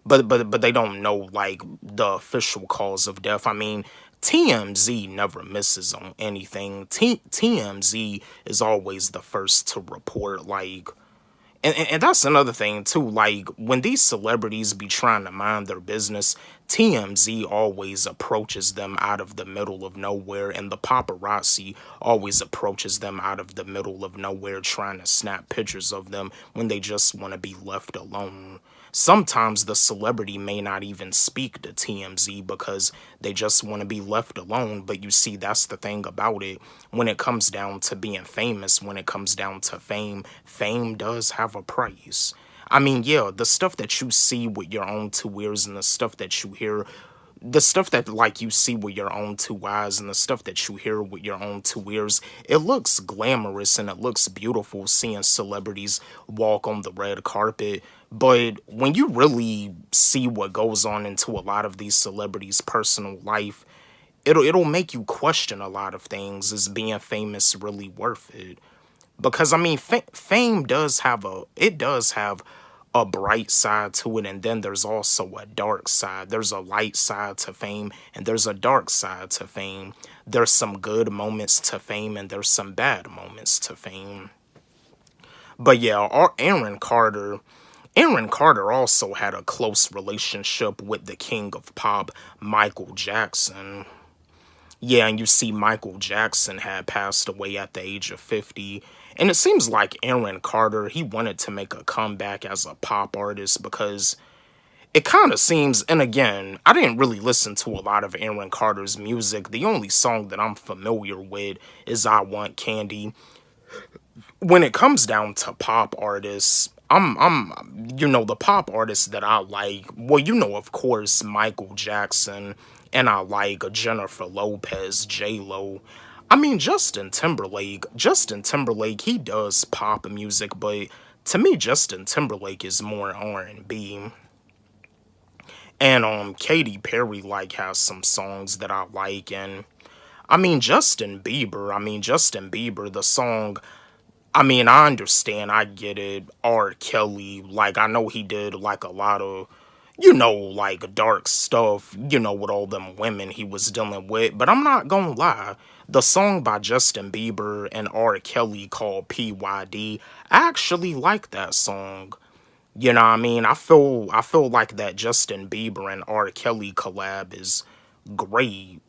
but they don't know like the official cause of death. I mean, TMZ never misses on anything. TMZ is always the first to report like and that's another thing too. Like when these celebrities be trying to mind their business, TMZ always approaches them out of the middle of nowhere, and the paparazzi always approaches them out of the middle of nowhere, trying to snap pictures of them when they just want to be left alone. Sometimes the celebrity may not even speak to TMZ because they just want to be left alone. But you see, that's the thing about it. When it comes down to being famous, when it comes down to fame, fame does have a price. I mean, yeah, the stuff that you see with your own two ears and the stuff that you hear, the stuff that like you see with your own two eyes and the stuff that you hear with your own two ears, it looks glamorous and it looks beautiful seeing celebrities walk on the red carpet. But when you really see what goes on into a lot of these celebrities' personal life, it'll make you question a lot of things. Is being famous really worth it? Because I mean, fame does have a bright side to it, and then there's also a dark side. There's a light side to fame, and there's a dark side to fame. There's some good moments to fame, and there's some bad moments to fame. But yeah, Aaron Carter also had a close relationship with the king of pop, Michael Jackson. Yeah, and you see Michael Jackson had passed away at the age of 50. And it seems like Aaron Carter, he wanted to make a comeback as a pop artist because it kind of seems, and again, I didn't really listen to a lot of Aaron Carter's music. The only song that I'm familiar with is I Want Candy. When it comes down to pop artists, the pop artists that I like, well, of course, Michael Jackson, and I like Jennifer Lopez, J-Lo. I mean, Justin Timberlake, he does pop music, but to me, Justin Timberlake is more R&B. And Katy Perry like has some songs that I like, and Justin Bieber, the song, I understand, I get it. R. Kelly, like, I know he did, like, a lot of, like, dark stuff, with all them women he was dealing with. But I'm not gonna lie. The song by Justin Bieber and R. Kelly called PYD, I actually like that song. You know what I mean? I feel like that Justin Bieber and R. Kelly collab is great.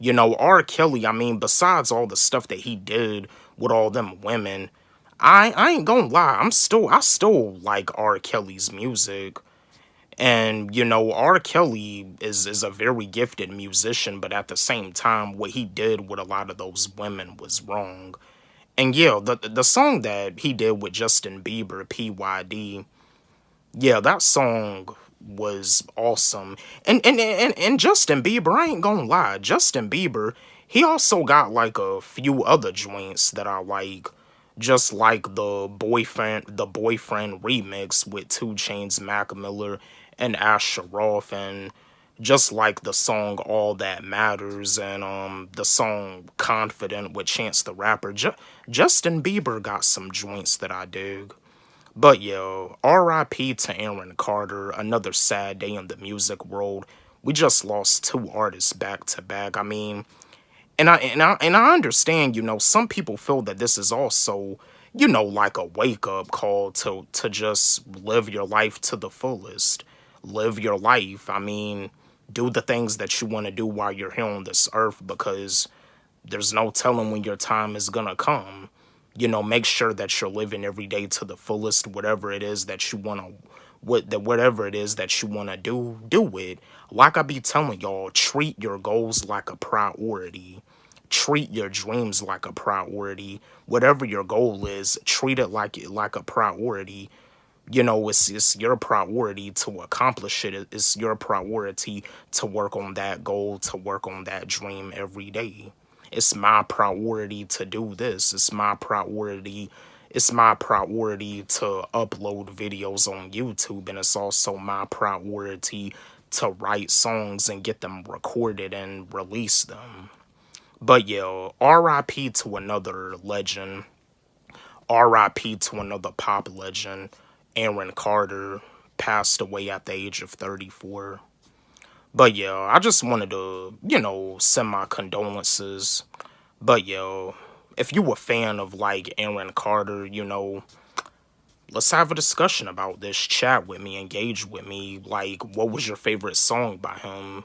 R. Kelly, besides all the stuff that he did with all them women, I ain't gonna lie, I still like R. Kelly's music. And, R. Kelly is a very gifted musician, but at the same time, what he did with a lot of those women was wrong. And yeah, the song that he did with Justin Bieber, PYD, yeah, that song was awesome. And Justin Bieber, I ain't gonna lie, Justin Bieber, he also got like a few other joints that I like. Just like the boyfriend remix with 2 Chainz, Mac Miller, and Asher Roth, and just like the song All That Matters, and the song Confident with Chance the Rapper. Justin Bieber got some joints that I dig. But yeah, R.I.P. to Aaron Carter, another sad day in the music world. We just lost 2 artists back to back. And I understand, some people feel that this is also, like a wake-up call to just live your life to the fullest. Live your life. Do the things that you want to do while you're here on this earth, because there's no telling when your time is gonna come. Make sure that you're living every day to the fullest, whatever it is that you want to, whatever it is that you want to do it. Like I be telling y'all, treat your goals like a priority. Treat your dreams like a priority. Whatever your goal is, treat it like a priority. It's your priority to accomplish it. It's your priority to work on that goal, to work on that dream every day. It's my priority to do this. It's my priority to upload videos on YouTube, and it's also my priority to write songs and get them recorded and release them. But yeah, RIP to another legend. RIP to another pop legend. Aaron Carter passed away at the age of 34. But yeah, I just wanted to, send my condolences. But yeah, if you a fan of like Aaron Carter, let's have a discussion about this. Chat with me, engage with me. Like, what was your favorite song by him?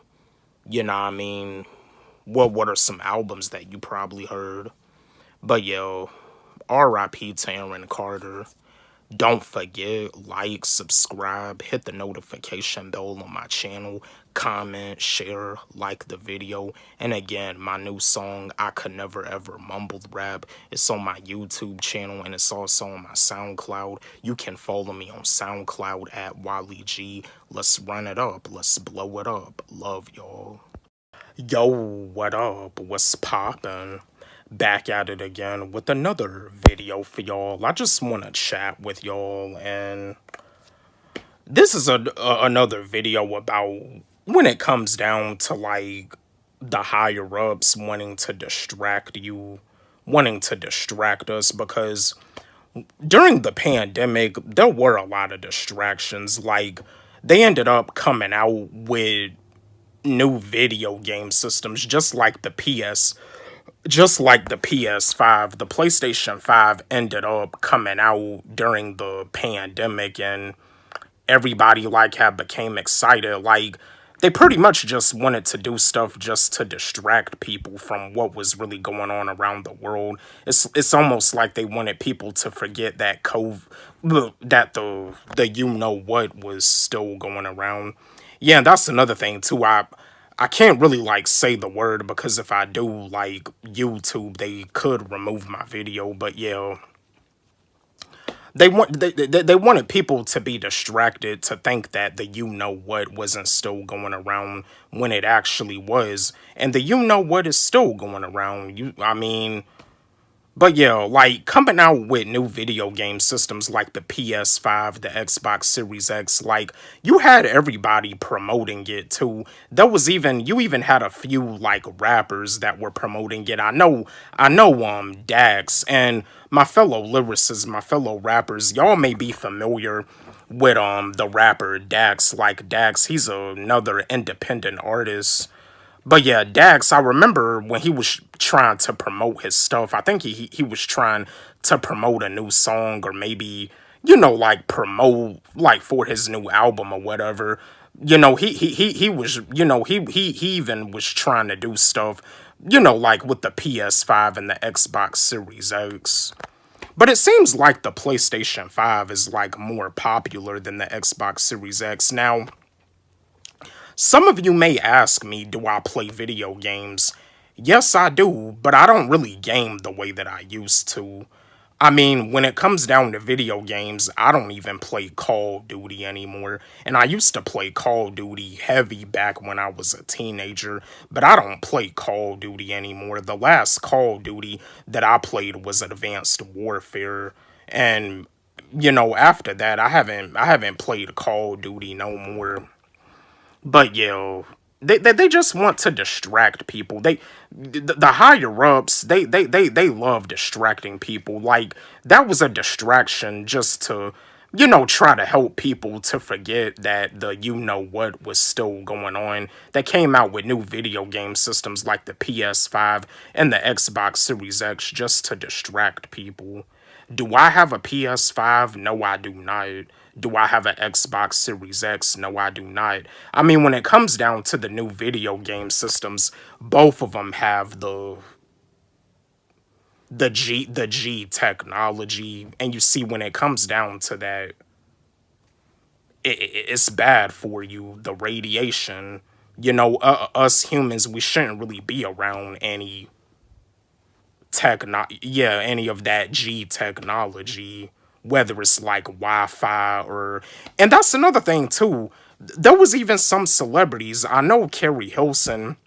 You know what I mean? What are some albums that you probably heard? But yo, RIP to Aaron Carter. Don't forget, like, subscribe, hit the notification bell on my channel, comment, share, like the video. And again, my new song, I Could Never Ever Mumble Rap, it's on my YouTube channel and it's also on my SoundCloud. You can follow me on SoundCloud at Walle-G. Let's run it up. Let's blow it up. Love y'all. Yo, what up? What's poppin'? Back at it again with another video for y'all. I just want to chat with y'all, and this is another video about when it comes down to like the higher ups wanting to distract you, wanting to distract us, because during the pandemic there were a lot of distractions. Like, they ended up coming out with new video game systems, just like the PS5. The PlayStation 5 ended up coming out during the pandemic, and everybody like had became excited. Like, they pretty much just wanted to do stuff just to distract people from what was really going on around the world. It's almost like they wanted people to forget that that the what was still going around. Yeah, that's another thing too. I can't really like say the word, because if I do, like, YouTube, they could remove my video. But yeah, they wanted people to be distracted, to think that the what wasn't still going around when it actually was, and the what is still going around. But yeah, like, coming out with new video game systems like the PS5, the Xbox Series X, like, you had everybody promoting it too. You even had a few like rappers that were promoting it. I know, Dax and my fellow lyricists, my fellow rappers, y'all may be familiar with the rapper Dax. Like, Dax, he's another independent artist. But yeah, Dax, I remember when he was trying to promote his stuff, I think he was trying to promote a new song, or maybe, like, promote, like, for his new album or whatever. He was, he even was trying to do stuff, like with the PS5 and the Xbox Series X. But it seems like the PlayStation 5 is, like, more popular than the Xbox Series X. Now, some of you may ask me, do I play video games? Yes, I do, but I don't really game the way that I used to. I mean, when it comes down to video games, I don't even play Call of Duty anymore. And I used to play Call of Duty heavy back when I was a teenager, but I don't play Call of Duty anymore. The last Call of Duty that I played was Advanced Warfare, and after that, I haven't played Call of Duty no more. But yo, they just want to distract people. The higher ups, they love distracting people. Like, that was a distraction just to, try to help people to forget that the what was still going on. They came out with new video game systems like the PS5 and the Xbox Series X just to distract people. Do I have a PS5? No, I do not. Do I have an Xbox Series X? No, I do not. I mean, when it comes down to the new video game systems, both of them have the G technology, and you see, when it comes down to that, it's bad for you. The radiation. Us humans, we shouldn't really be around any of that G technology. whether it's like Wi-Fi or, and that's another thing too. There was even some celebrities. I know Carrie Hilson,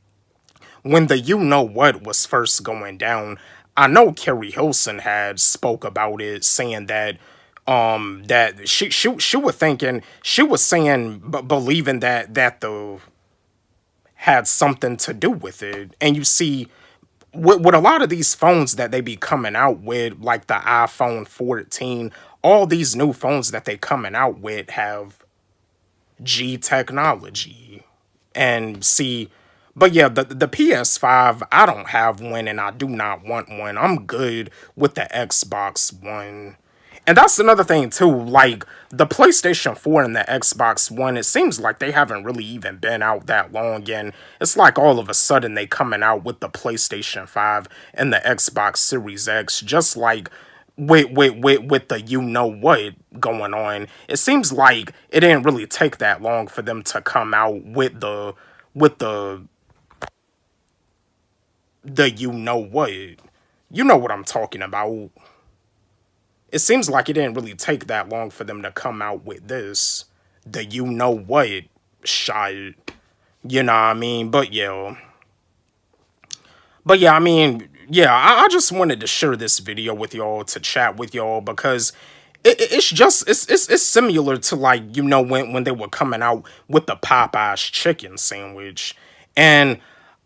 when the you know what was first going down, I know Carrie Hilson had spoke about it, saying that that she was thinking, she was saying, believing that the had something to do with it. And you see, with a lot of these phones that they be coming out with, like the iPhone 14, all these new phones that they coming out with have G technology. And see, but yeah, the PS5, I don't have one and I do not want one. I'm good with the Xbox One. And that's another thing too, like the PlayStation 4 and the Xbox One, it seems like they haven't really even been out that long, and it's like all of a sudden they coming out with the PlayStation 5 and the Xbox Series X, just like with the you know what going on. It seems like it didn't really take that long for them to come out with the you know what. You know what I'm talking about. It seems like it didn't really take that long for them to come out with this. The you know what shot. You know what I mean? But yeah. But yeah, I mean, yeah, I just wanted to share this video with y'all, to chat with y'all, because it's just it's similar to, like, you know, when they were coming out with the Popeyes chicken sandwich. And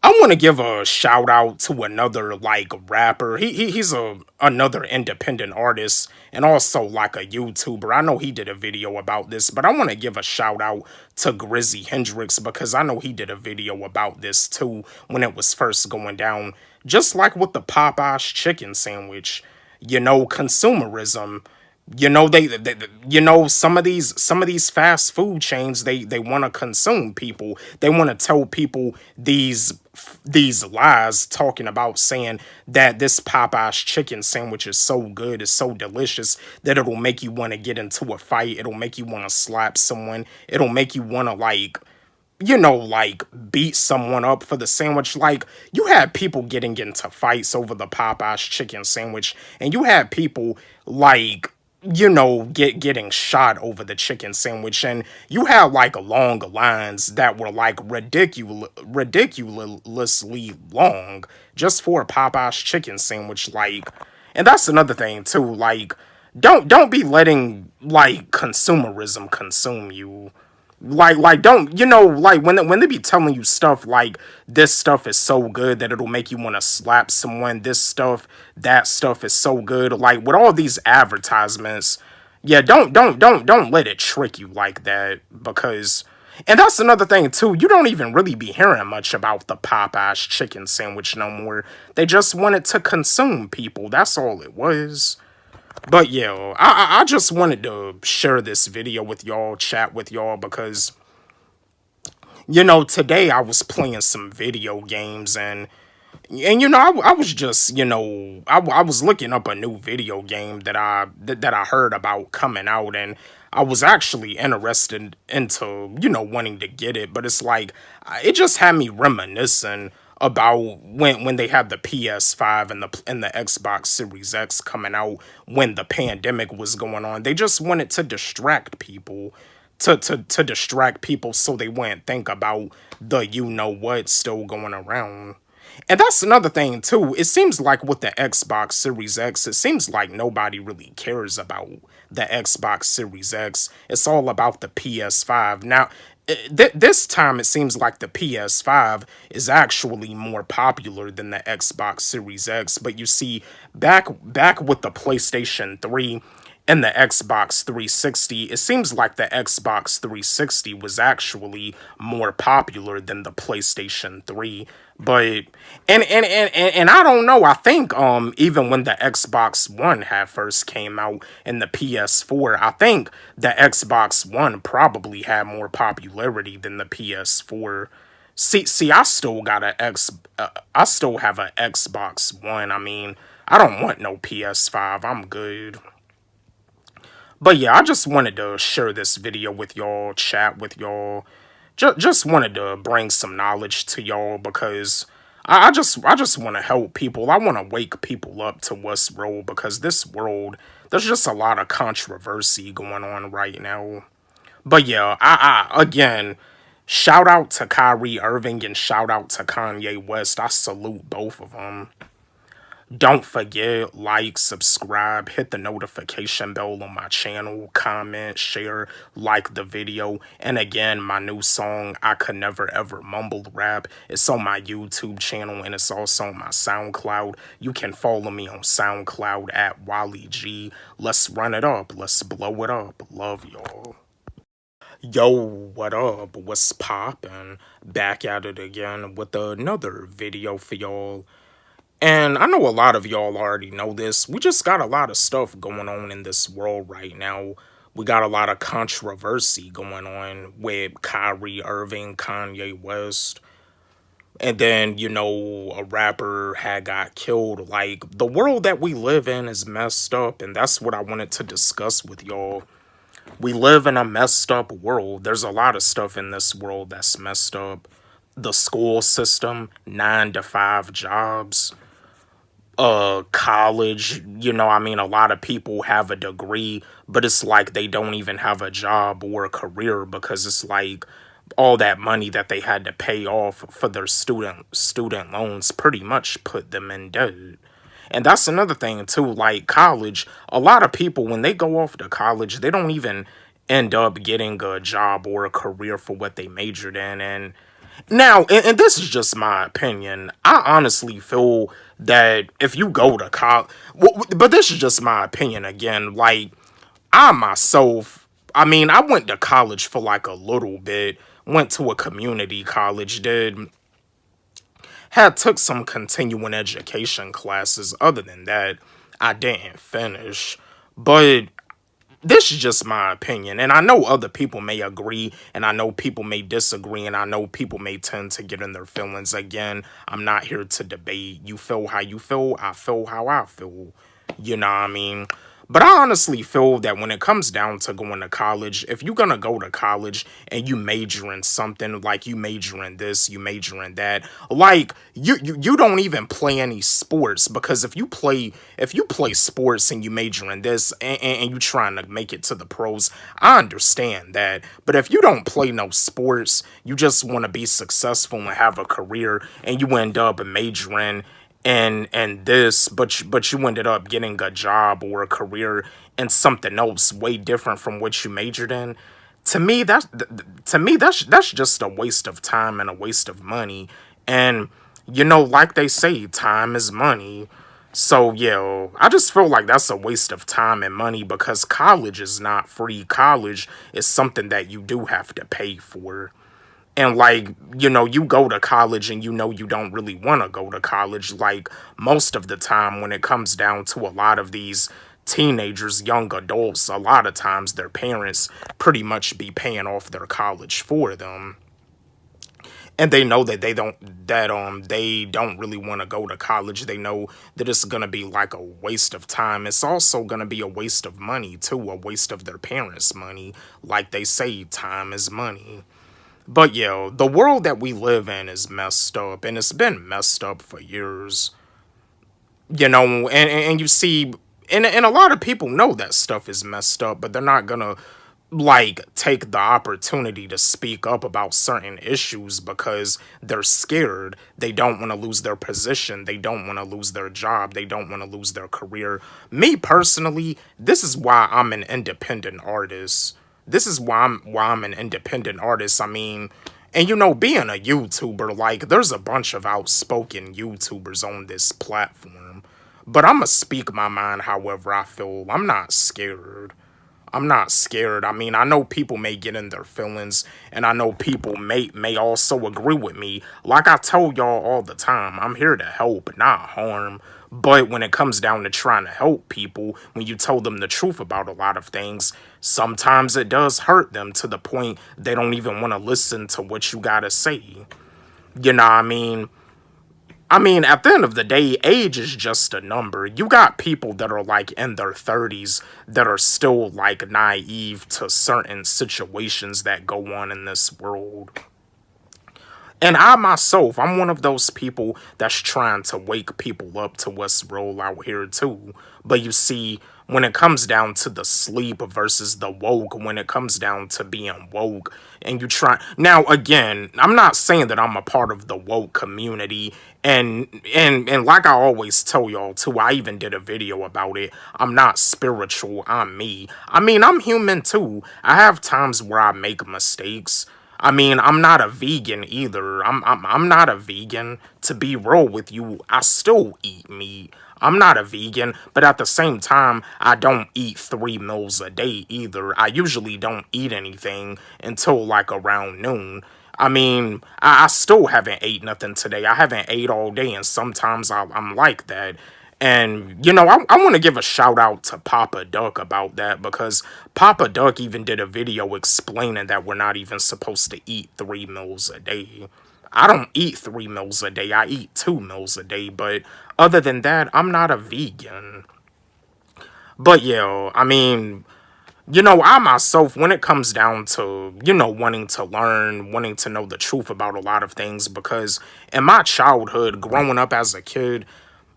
I want to give a shout out to another, like, rapper. He's another independent artist and also like a YouTuber. I know he did a video about this, but I want to give a shout out to Grizzy Hendrix, because I know he did a video about this too when it was first going down. Just like with the Popeyes chicken sandwich, you know, consumerism. You know, they you know, some of these fast food chains, they want to consume people. They want to tell people these lies, talking about saying that this Popeye's chicken sandwich is so good, is so delicious, that it'll make you want to get into a fight. It'll make you want to slap someone. It'll make you want to, like, you know, like, beat someone up for the sandwich. Like, you had people getting into fights over the Popeye's chicken sandwich, and you had people, like, you know, getting shot over the chicken sandwich, and you had, like, long lines that were, like, ridiculously long just for a Popeye's chicken sandwich. Like, and that's another thing too, like, don't be letting, like, consumerism consume you. Like, don't, you know, like, when they be telling you stuff like, this stuff is so good that it'll make you want to slap someone, this stuff, that stuff is so good, like, with all these advertisements, yeah, don't let it trick you like that, because, and that's another thing too, you don't even really be hearing much about the Popeyes chicken sandwich no more. They just wanted to consume people, that's all it was. But yeah, I just wanted to share this video with y'all, chat with y'all, because, you know, today I was playing some video games, and you know, I was just, you know, I was looking up a new video game that I heard about coming out, and I was actually interested into, you know, wanting to get it, but it's like, it just had me reminiscing about when they had the PS5 and the Xbox Series X coming out when the pandemic was going on. They just wanted to distract people, to distract people so they wouldn't think about the you know what still going around. And that's another thing too. It seems like with the Xbox Series X, it seems like nobody really cares about the Xbox Series X. It's all about the PS5. Now, this time it seems like the PS5 is actually more popular than the Xbox Series X. But you see, back with the PlayStation 3 and the Xbox 360, it seems like the Xbox 360 was actually more popular than the PlayStation 3. But and I don't know, I think even when the Xbox One had first came out and the PS4, I think the Xbox One probably had more popularity than the PS4. See, I still got I still have an Xbox One. I mean, I don't want no PS5. I'm good. But yeah, I just wanted to share this video with y'all, chat with y'all. Just wanted to bring some knowledge to y'all, because I just want to help people. I want to wake people up to what's real, because this world, there's just a lot of controversy going on right now. But yeah, again, shout out to Kyrie Irving and shout out to Kanye West. I salute both of them. Don't forget, like, subscribe, hit the notification bell on my channel, comment, share, like the video. And again, my new song, I Could Never Ever Mumble Rap, it's on my YouTube channel and it's also on my SoundCloud. You can follow me on SoundCloud at Walle-G. Let's run it up. Let's blow it up. Love y'all. Yo, what up? What's poppin'? Back at it again with another video for y'all. And I know a lot of y'all already know this. We just got a lot of stuff going on in this world right now. We got a lot of controversy going on with Kyrie Irving, Kanye West. And then, a rapper had got killed. Like, the world that we live in is messed up. And that's what I wanted to discuss with y'all. We live in a messed up world. There's a lot of stuff in this world that's messed up. The school system, 9-to-5 jobs. College, a lot of people have a degree, but it's like they don't even have a job or a career, because it's like all that money that they had to pay off for their student loans pretty much put them in debt. And that's another thing too, like college, a lot of people, when they go off to college, they don't even end up getting a job or a career for what they majored in. And now, and this is just my opinion, I honestly feel that if you go to college, but this is just my opinion again, like, I myself, I went to college for like a little bit, went to a community college, took some continuing education classes. Other than that, I didn't finish. But this is just my opinion, and I know other people may agree, and I know people may disagree, and I know people may tend to get in their feelings. Again, I'm not here to debate. You feel how you feel, I feel how I feel. You know what I mean? But I honestly feel that when it comes down to going to college, if you're going to go to college and you major in something, like you major in this, you major in that, like you don't even play any sports, because if you play sports and you major in this and you trying to make it to the pros, I understand that. But if you don't play no sports, you just want to be successful and have a career, and you end up majoring and this, but you ended up getting a job or a career in something else way different from what you majored in. To me, that's just a waste of time and a waste of money. And like they say, time is money. So yeah, I just feel like that's a waste of time and money, because college is not free. College is something that you do have to pay for. And like, you go to college and you don't really want to go to college. Like, most of the time when it comes down to a lot of these teenagers, young adults, a lot of times their parents pretty much be paying off their college for them. And they know that they don't really want to go to college. They know that it's going to be like a waste of time. It's also going to be a waste of money too, a waste of their parents' money. Like they say, time is money. But yeah, the world that we live in is messed up, and it's been messed up for years. And you see, and a lot of people know that stuff is messed up, but they're not gonna, like, take the opportunity to speak up about certain issues because they're scared. They don't want to lose their position. They don't want to lose their job. They don't want to lose their career. Me personally, this is why I'm an independent artist. This is why I'm an independent artist. And being a YouTuber, like, there's a bunch of outspoken YouTubers on this platform. But I'm going to speak my mind however I feel. I'm not scared. I'm not scared. I know people may get in their feelings, and I know people may also agree with me. Like I tell y'all all the time, I'm here to help, not harm. But when it comes down to trying to help people, when you tell them the truth about a lot of things, sometimes it does hurt them to the point they don't even want to listen to what you gotta say. You know what I mean? At the end of the day, age is just a number. You got people that are like in their 30s that are still like naive to certain situations that go on in this world. And I myself, I'm one of those people that's trying to wake people up to what's real out here too. But you see, when it comes down to the sleep versus the woke, when it comes down to being woke, and you try now again, I'm not saying that I'm a part of the woke community, and like I always tell y'all too, I even did a video about it. I'm not spiritual, I'm me. I mean, I'm human too. I have times where I make mistakes. I mean, I'm not a vegan either. I'm not a vegan. To be real with you, I still eat meat. I'm not a vegan, but at the same time, I don't eat 3 meals a day either. I usually don't eat anything until like around noon. I mean, I still haven't ate nothing today. I haven't ate all day, and sometimes I'm like that. And, you know, I want to give a shout out to Papa Duck about that, because Papa Duck even did a video explaining that we're not even supposed to eat 3 meals a day. I don't eat 3 meals a day. I eat 2 meals a day. But other than that, I'm not a vegan. But yeah, I mean, you know, I myself, when it comes down to, you know, wanting to learn, wanting to know the truth about a lot of things, because in my childhood, growing up as a kid,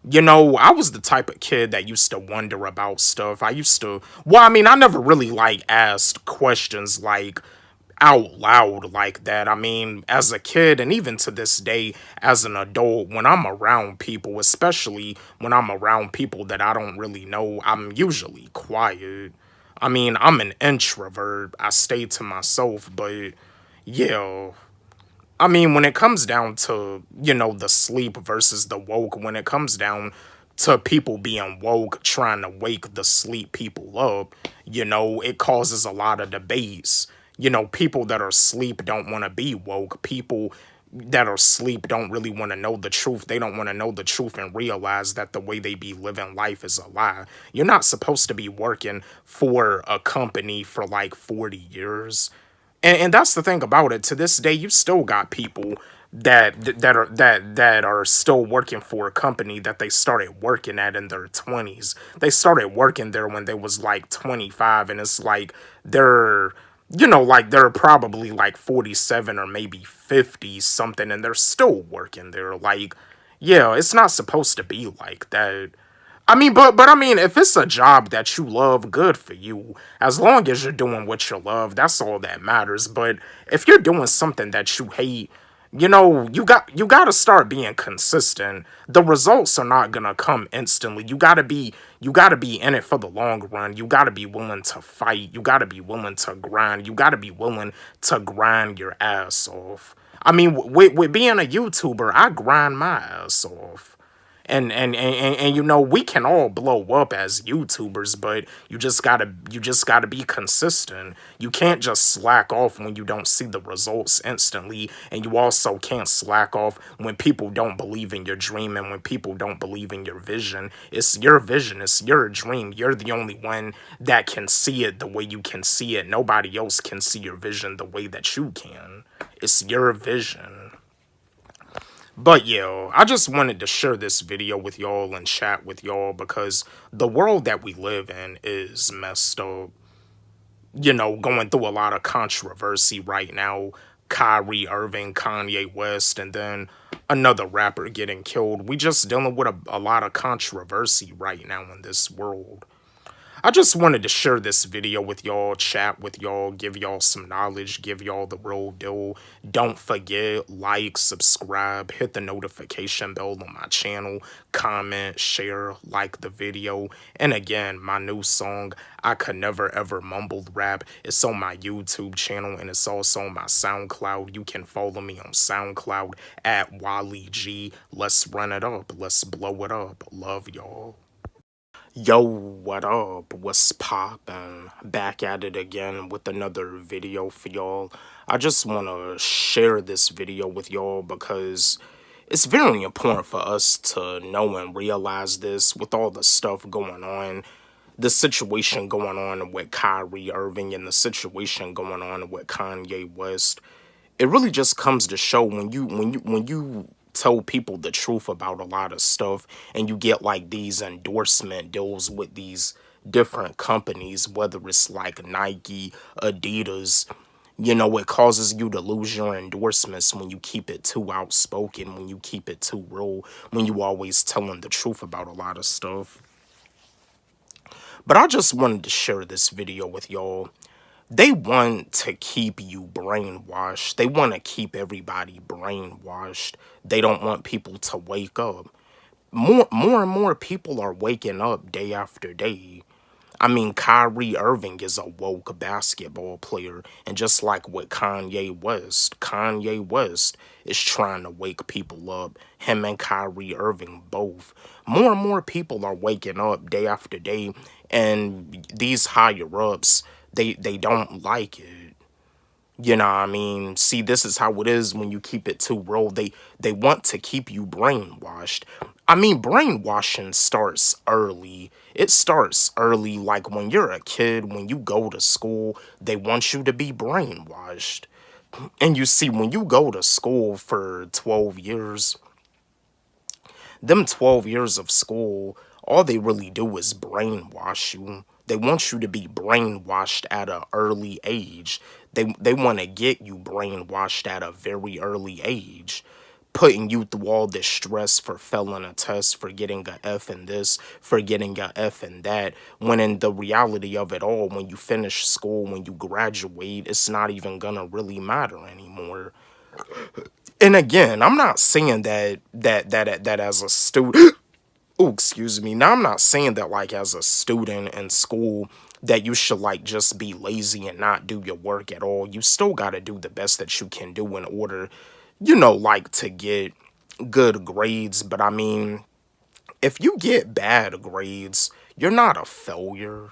you know, I was the type of kid that used to wonder about stuff. Well, I mean, I never really, like, asked questions, like, out loud like that. I mean, as a kid, and even to this day, as an adult, when I'm around people, especially when I'm around people that I don't really know, I'm usually quiet. I mean, I'm an introvert. I stay to myself, but yeah. I mean, when it comes down to, you know, the sleep versus the woke, when it comes down to people being woke, trying to wake the sleep people up, you know, it causes a lot of debates. You know, people that are asleep don't want to be woke. People that are asleep don't really want to know the truth. They don't want to know the truth and realize that the way they be living life is a lie. You're not supposed to be working for a company for like 40 years. And that's the thing about it. To this day, you still got people that are still working for a company that they started working at in their 20s. They started working there when they was like 25, and it's like they're, you know, like they're probably like 47 or maybe 50 something, and they're still working there. Like, yeah, it's not supposed to be like that. I mean, but I mean, if it's a job that you love, good for you. As long as you're doing what you love, that's all that matters. But if you're doing something that you hate, you know, you got to start being consistent. The results are not going to come instantly. You got to be in it for the long run. You got to be willing to fight. You got to be willing to grind. You got to be willing to grind your ass off. I mean, with being a YouTuber, I grind my ass off. And you know, we can all blow up as YouTubers, but you just gotta be consistent. You can't just slack off when you don't see the results instantly, and you also can't slack off when people don't believe in your dream and when people don't believe in your vision. It's your vision, it's your dream. You're the only one that can see it the way you can see it. Nobody else can see your vision the way that you can. It's your vision. But yeah, I just wanted to share this video with y'all and chat with y'all, because the world that we live in is messed up. You know, going through a lot of controversy right now. Kyrie Irving, Kanye West, and then another rapper getting killed. We just dealing with a lot of controversy right now in this world. I just wanted to share this video with y'all, chat with y'all, give y'all some knowledge, give y'all the real deal. Don't forget, like, subscribe, hit the notification bell on my channel, comment, share, like the video. And again, my new song, I Could Never Ever Mumble Rap, it's on my YouTube channel, and it's also on my SoundCloud. You can follow me on SoundCloud at Walle-G. Let's run it up. Let's blow it up. Love y'all. Yo, what up? What's poppin'? Back at it again with another video for y'all. I just want to share this video with y'all because it's very important for us to know and realize this with all the stuff going on. The situation going on with Kyrie Irving and the situation going on with Kanye West. It really just comes to show when you tell people the truth about a lot of stuff, and you get like these endorsement deals with these different companies, whether it's like Nike, Adidas, You know, it causes you to lose your endorsements when you keep it too outspoken, when you keep it too real, when you always telling the truth about a lot of stuff. But I just wanted to share this video with y'all. They want to keep you brainwashed. They want to keep everybody brainwashed. They don't want people to wake up. More and more people are waking up day after day. I mean, Kyrie Irving is a woke basketball player, and just like with Kanye West is trying to wake people up. Him and Kyrie Irving both. More and more people are waking up day after day, and these higher ups, they don't like it. You know what I mean? See, this is how it is when you keep it too real. They want to keep you brainwashed. I mean, brainwashing starts early. It starts early, like when you're a kid, when you go to school, they want you to be brainwashed. And you see, when you go to school for 12 years, them 12 years of school, all they really do is brainwash you. They want you to be brainwashed at an early age. They want to get you brainwashed at a very early age, putting you through all this stress for failing a test, for getting a F in this, for getting a F in that, when in the reality of it all, when you finish school, when you graduate, it's not even gonna really matter anymore. And again, I'm not saying that as a student. Oh, excuse me. Now, I'm not saying that, like, as a student in school, that you should, like, just be lazy and not do your work at all. You still got to do the best that you can do in order, you know, like, to get good grades. But, I mean, if you get bad grades, you're not a failure.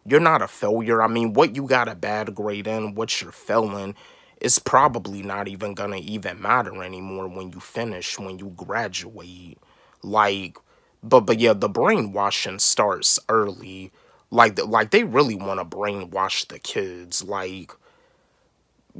You're not a failure. I mean, what you got a bad grade in, what you're failing, is probably not even gonna even matter anymore when you finish, when you graduate. Like, but yeah, the brainwashing starts early. Like they really want to brainwash the kids. Like,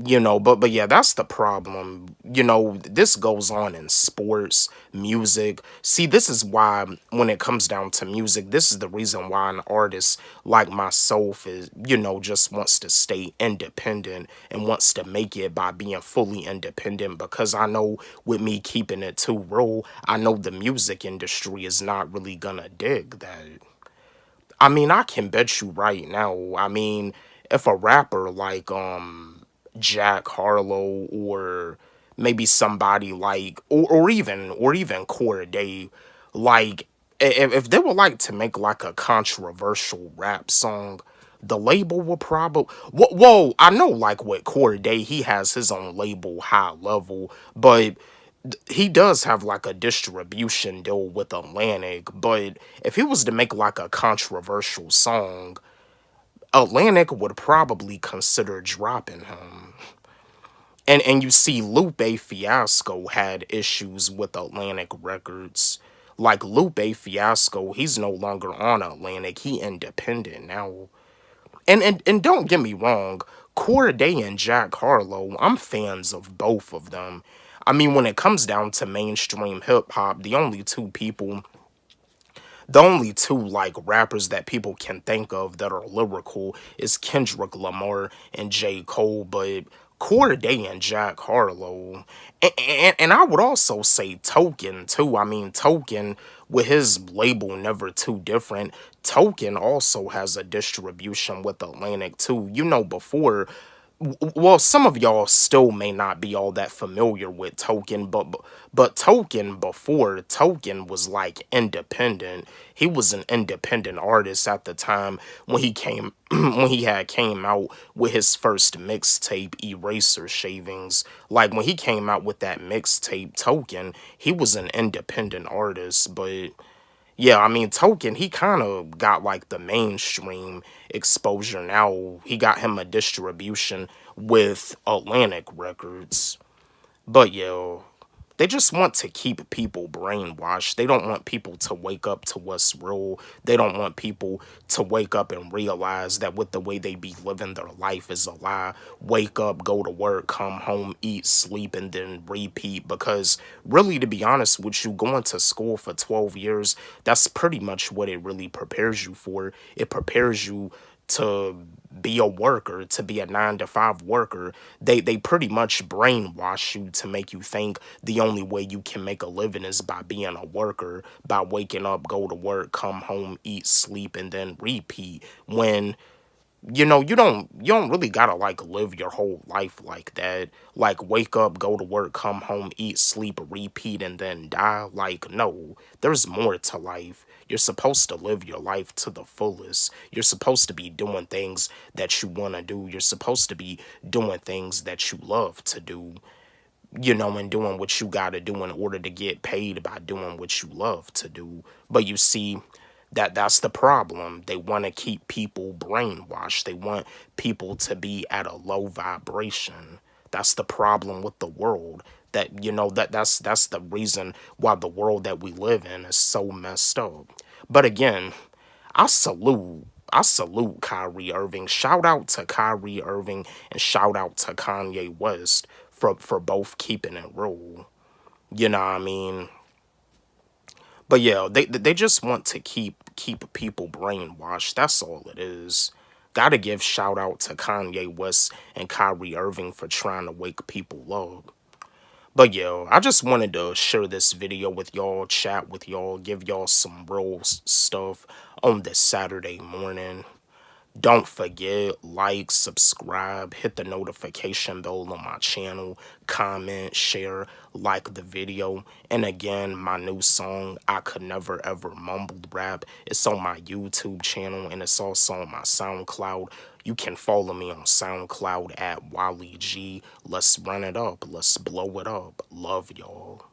you know, but yeah, that's the problem. You know, this goes on in sports, music. See, this is why when it comes down to music, this is the reason why an artist like myself is, you know, just wants to stay independent and wants to make it by being fully independent, because I know with me keeping it too real, I know the music industry is not really gonna dig that. I mean, I can bet you right now, I mean, if a rapper like Jack Harlow, or maybe somebody like, or even Corday, like, if they would like to make like a controversial rap song, the label will probably, whoa, I know, like with Corday, he has his own label, High Level, but he does have like a distribution deal with Atlantic. But if he was to make like a controversial song, Atlantic would probably consider dropping him. And you see, Lupe Fiasco had issues with Atlantic Records. Like, Lupe Fiasco, he's no longer on Atlantic. He independent now. And don't get me wrong, Corday and Jack Harlow, I'm fans of both of them. I mean, when it comes down to mainstream hip-hop, the only two like rappers that people can think of that are lyrical is Kendrick Lamar and J. Cole. But Corday and Jack Harlow, and I would also say Token too. I mean, Token, with his label Never Too Different, Token also has a distribution with Atlantic too. You know, before, well, some of y'all still may not be all that familiar with Token, but Token, before, Token was like independent. He was an independent artist at the time when he came when he had came out with his first mixtape, Eraser Shavings. Like, when he came out with that mixtape, Token, he was an independent artist. But yeah, I mean, Token, he kind of got like the mainstream exposure now. He got him a distribution with Atlantic Records. But yeah, they just want to keep people brainwashed. They don't want people to wake up to what's real. They don't want people to wake up and realize that with the way they be living their life is a lie. Wake up, go to work, come home, eat, sleep, and then repeat. Because really, to be honest with you, going to school for 12 years, that's pretty much what it really prepares you for. It prepares you to be a worker, to be a 9 to 5 worker. They pretty much brainwash you to make you think the only way you can make a living is by being a worker, by waking up, go to work, come home, eat, sleep, and then repeat. When you don't really gotta like live your whole life like that. Like wake up, go to work, come home, eat, sleep, repeat, and then die. Like, no, there's more to life. You're supposed to live your life to the fullest. You're supposed to be doing things that you want to do. You're supposed to be doing things that you love to do, and doing what you got to do in order to get paid by doing what you love to do. But you see, that's the problem. They want to keep people brainwashed. They want people to be at a low vibration. That's the problem with the world. That's the reason why the world that we live in is so messed up. But again, I salute I salute Kyrie Irving. Shout out to Kyrie Irving and shout out to Kanye West for both keeping it real. You know what I mean? But yeah, they just want to keep people brainwashed. That's all it is. Gotta give shout out to Kanye West and Kyrie Irving for trying to wake people up. But yo, I just wanted to share this video with y'all, chat with y'all, give y'all some real stuff on this Saturday morning. Don't forget, like, subscribe, hit the notification bell on my channel, comment, share, like the video. And again, my new song, I Could Never Ever Mumbled Rap, it's on my YouTube channel and it's also on my SoundCloud. You can follow me on SoundCloud at Walle-G. Let's run it up. Let's blow it up. Love y'all.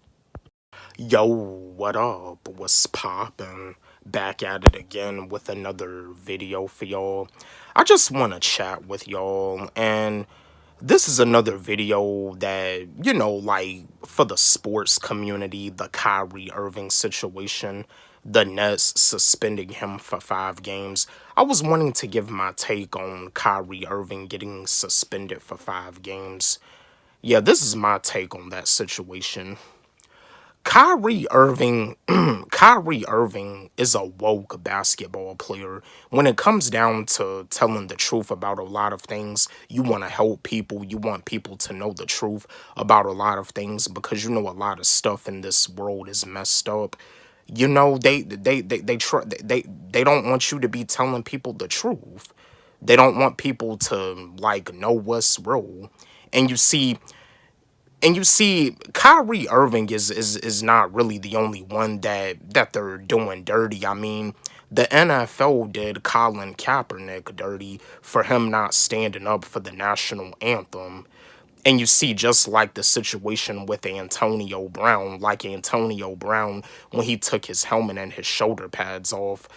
Yo, what up? What's poppin'? Back at it again with another video for y'all. I just want to chat with y'all, and this is another video that, like, for the sports community, the Kyrie Irving situation, the Nets suspending him for 5 games. I was wanting to give my take on Kyrie Irving getting suspended for 5 games. Yeah, this is my take on that situation. Kyrie Irving, Kyrie Irving is a woke basketball player. When it comes down to telling the truth about a lot of things, you want to help people. You want people to know the truth about a lot of things because a lot of stuff in this world is messed up. They don't want you to be telling people the truth. They don't want people to like know what's real. And you see, Kyrie Irving is not really the only one that they're doing dirty. I mean, the NFL did Colin Kaepernick dirty for him not standing up for the national anthem. And you see, just like the situation with Antonio Brown, when he took his helmet and his shoulder pads off,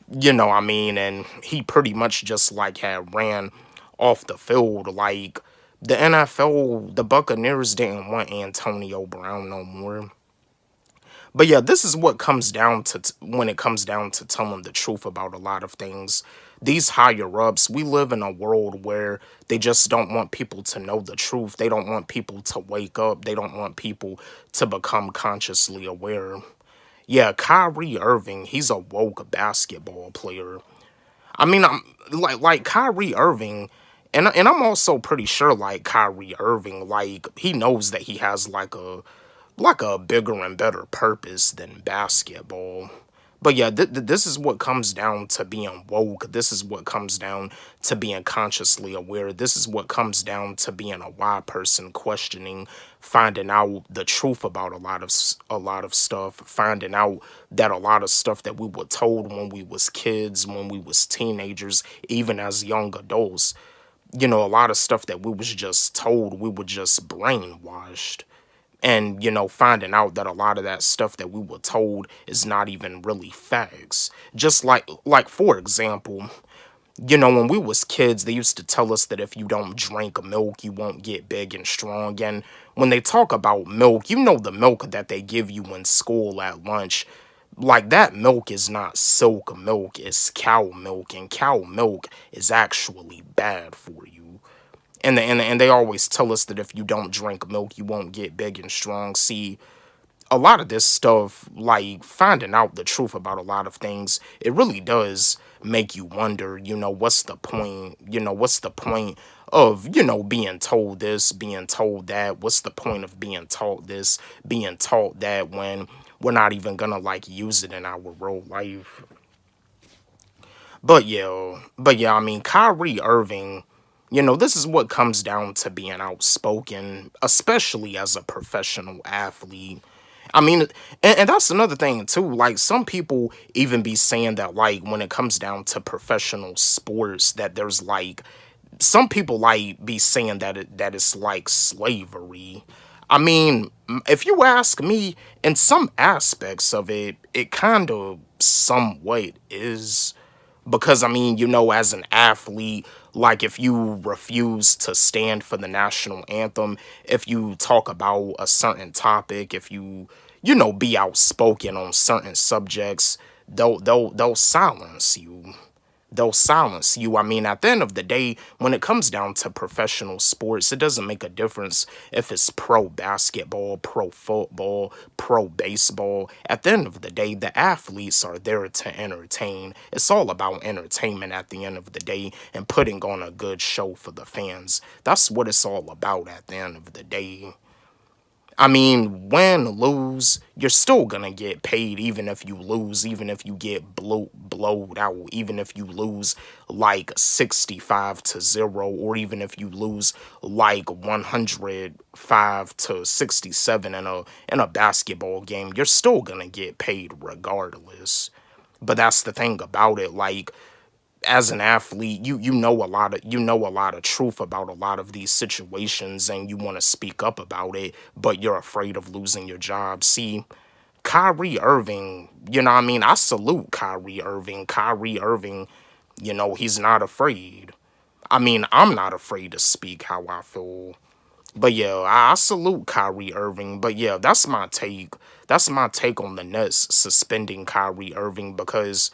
what I mean, and he pretty much just like had ran off the field. Like, the NFL, the Buccaneers didn't want Antonio Brown no more. But yeah, this is what comes down to when it comes down to telling the truth about a lot of things. These higher ups, we live in a world where they just don't want people to know the truth. They don't want people to wake up. They don't want people to become consciously aware. Yeah, Kyrie Irving, he's a woke basketball player. I mean, I'm like Kyrie Irving, and I'm also pretty sure like Kyrie Irving, like he knows that he has like a bigger and better purpose than basketball. But yeah, this is what comes down to being woke. This is what comes down to being consciously aware. This is what comes down to being a why person, questioning, finding out the truth about a lot of stuff, finding out that a lot of stuff that we were told when we was kids, when we was teenagers, even as young adults, a lot of stuff that we was just told, we were just brainwashed. And, finding out that a lot of that stuff that we were told is not even really facts. Just like for example, when we was kids, they used to tell us that if you don't drink milk, you won't get big and strong. And when they talk about milk, the milk that they give you in school at lunch, like that milk is not silk milk, it's cow milk. And cow milk is actually bad for you. And they always tell us that if you don't drink milk, you won't get big and strong. See, a lot of this stuff, like finding out the truth about a lot of things, it really does make you wonder, what's the point? What's the point of, being told this, being told that? What's the point of being taught this, being taught that when we're not even gonna like use it in our real life? But yeah, I mean, Kyrie Irving, this is what comes down to being outspoken, especially as a professional athlete. I mean, and that's another thing too. Like some people even be saying that, like when it comes down to professional sports, that there's like some people like be saying that that it's like slavery. I mean, if you ask me, in some aspects of it, it kind of somewhat is. Because I mean, as an athlete, like if you refuse to stand for the national anthem, if you talk about a certain topic, if you, be outspoken on certain subjects, they'll silence you. They'll silence you. I mean, at the end of the day, when it comes down to professional sports, it doesn't make a difference if it's pro basketball, pro football, pro baseball. At the end of the day, the athletes are there to entertain. It's all about entertainment at the end of the day and putting on a good show for the fans. That's what it's all about at the end of the day. I mean, win, lose, you're still gonna get paid even if you lose, even if you get blowed out, even if you lose like 65-0, or even if you lose like 105-67 in a basketball game, you're still gonna get paid regardless. But that's the thing about it, like as an athlete, you know a lot of truth about a lot of these situations, and you want to speak up about it, but you're afraid of losing your job. See, Kyrie Irving, I mean, I salute Kyrie Irving. Kyrie Irving, he's not afraid. I mean, I'm not afraid to speak how I feel. But yeah, I salute Kyrie Irving. But yeah, that's my take. That's my take on the Nets suspending Kyrie Irving because,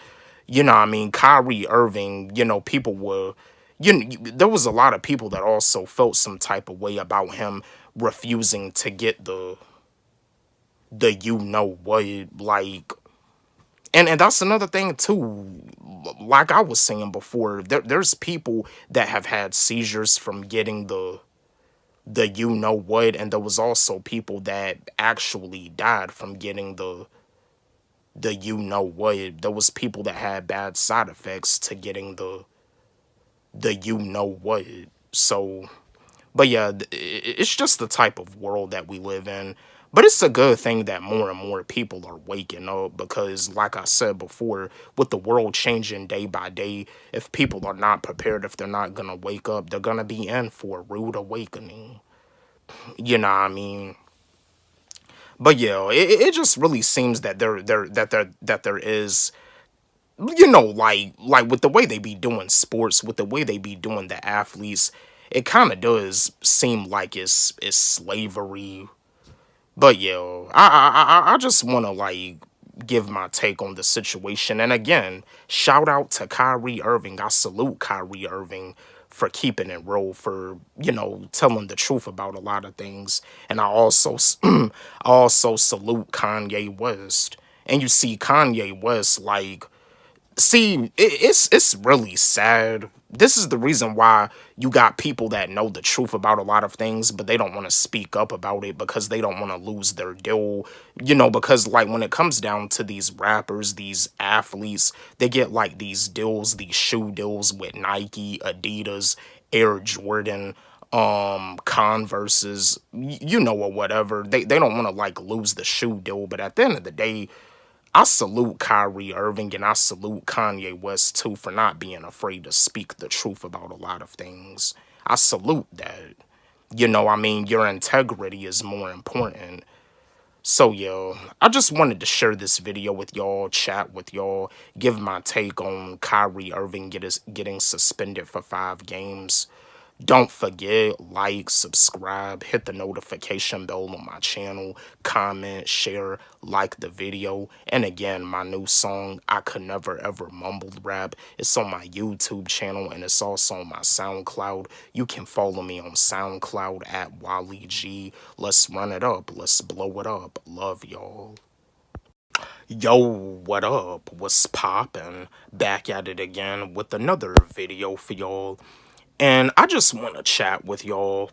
I mean, Kyrie Irving, people were, there was a lot of people that also felt some type of way about him refusing to get the what, like, and that's another thing too. Like I was saying before, there's people that have had seizures from getting the what, and there was also people that actually died from getting the what. There was people that had bad side effects to getting the what. So, but yeah, it's just the type of world that we live in. But it's a good thing that more and more people are waking up because, like I said before, with the world changing day by day, if people are not prepared, if they're not gonna wake up, they're gonna be in for a rude awakening. You know what I mean? But yeah, it just really seems that there is, like with the way they be doing sports, with the way they be doing the athletes, it kind of does seem like it's slavery. But yeah, I just want to like give my take on the situation. And again, shout out to Kyrie Irving. I salute Kyrie Irving for keeping it real, for telling the truth about a lot of things. And I also I also salute Kanye West. And you see Kanye West, like, see, it's really sad. This is the reason why you got people that know the truth about a lot of things, but they don't want to speak up about it because they don't want to lose their deal. Because like when it comes down to these rappers, these athletes, they get like these deals, these shoe deals with Nike, Adidas, Air Jordan, Converses, or whatever. They don't want to like lose the shoe deal, but at the end of the day, I salute Kyrie Irving and I salute Kanye West too for not being afraid to speak the truth about a lot of things. I salute that. I mean, your integrity is more important. So yeah, I just wanted to share this video with y'all, chat with y'all, give my take on Kyrie Irving getting suspended for 5 games. Don't forget, like, subscribe, hit the notification bell on my channel, comment, share, like the video. And again, my new song, I Could Never Ever Mumble Rap, it's on my YouTube channel and it's also on my SoundCloud. You can follow me on SoundCloud at Walle-G. Let's run it up. Let's blow it up. Love y'all. Yo, what up? What's poppin'? Back at it again with another video for y'all. And I just want to chat with y'all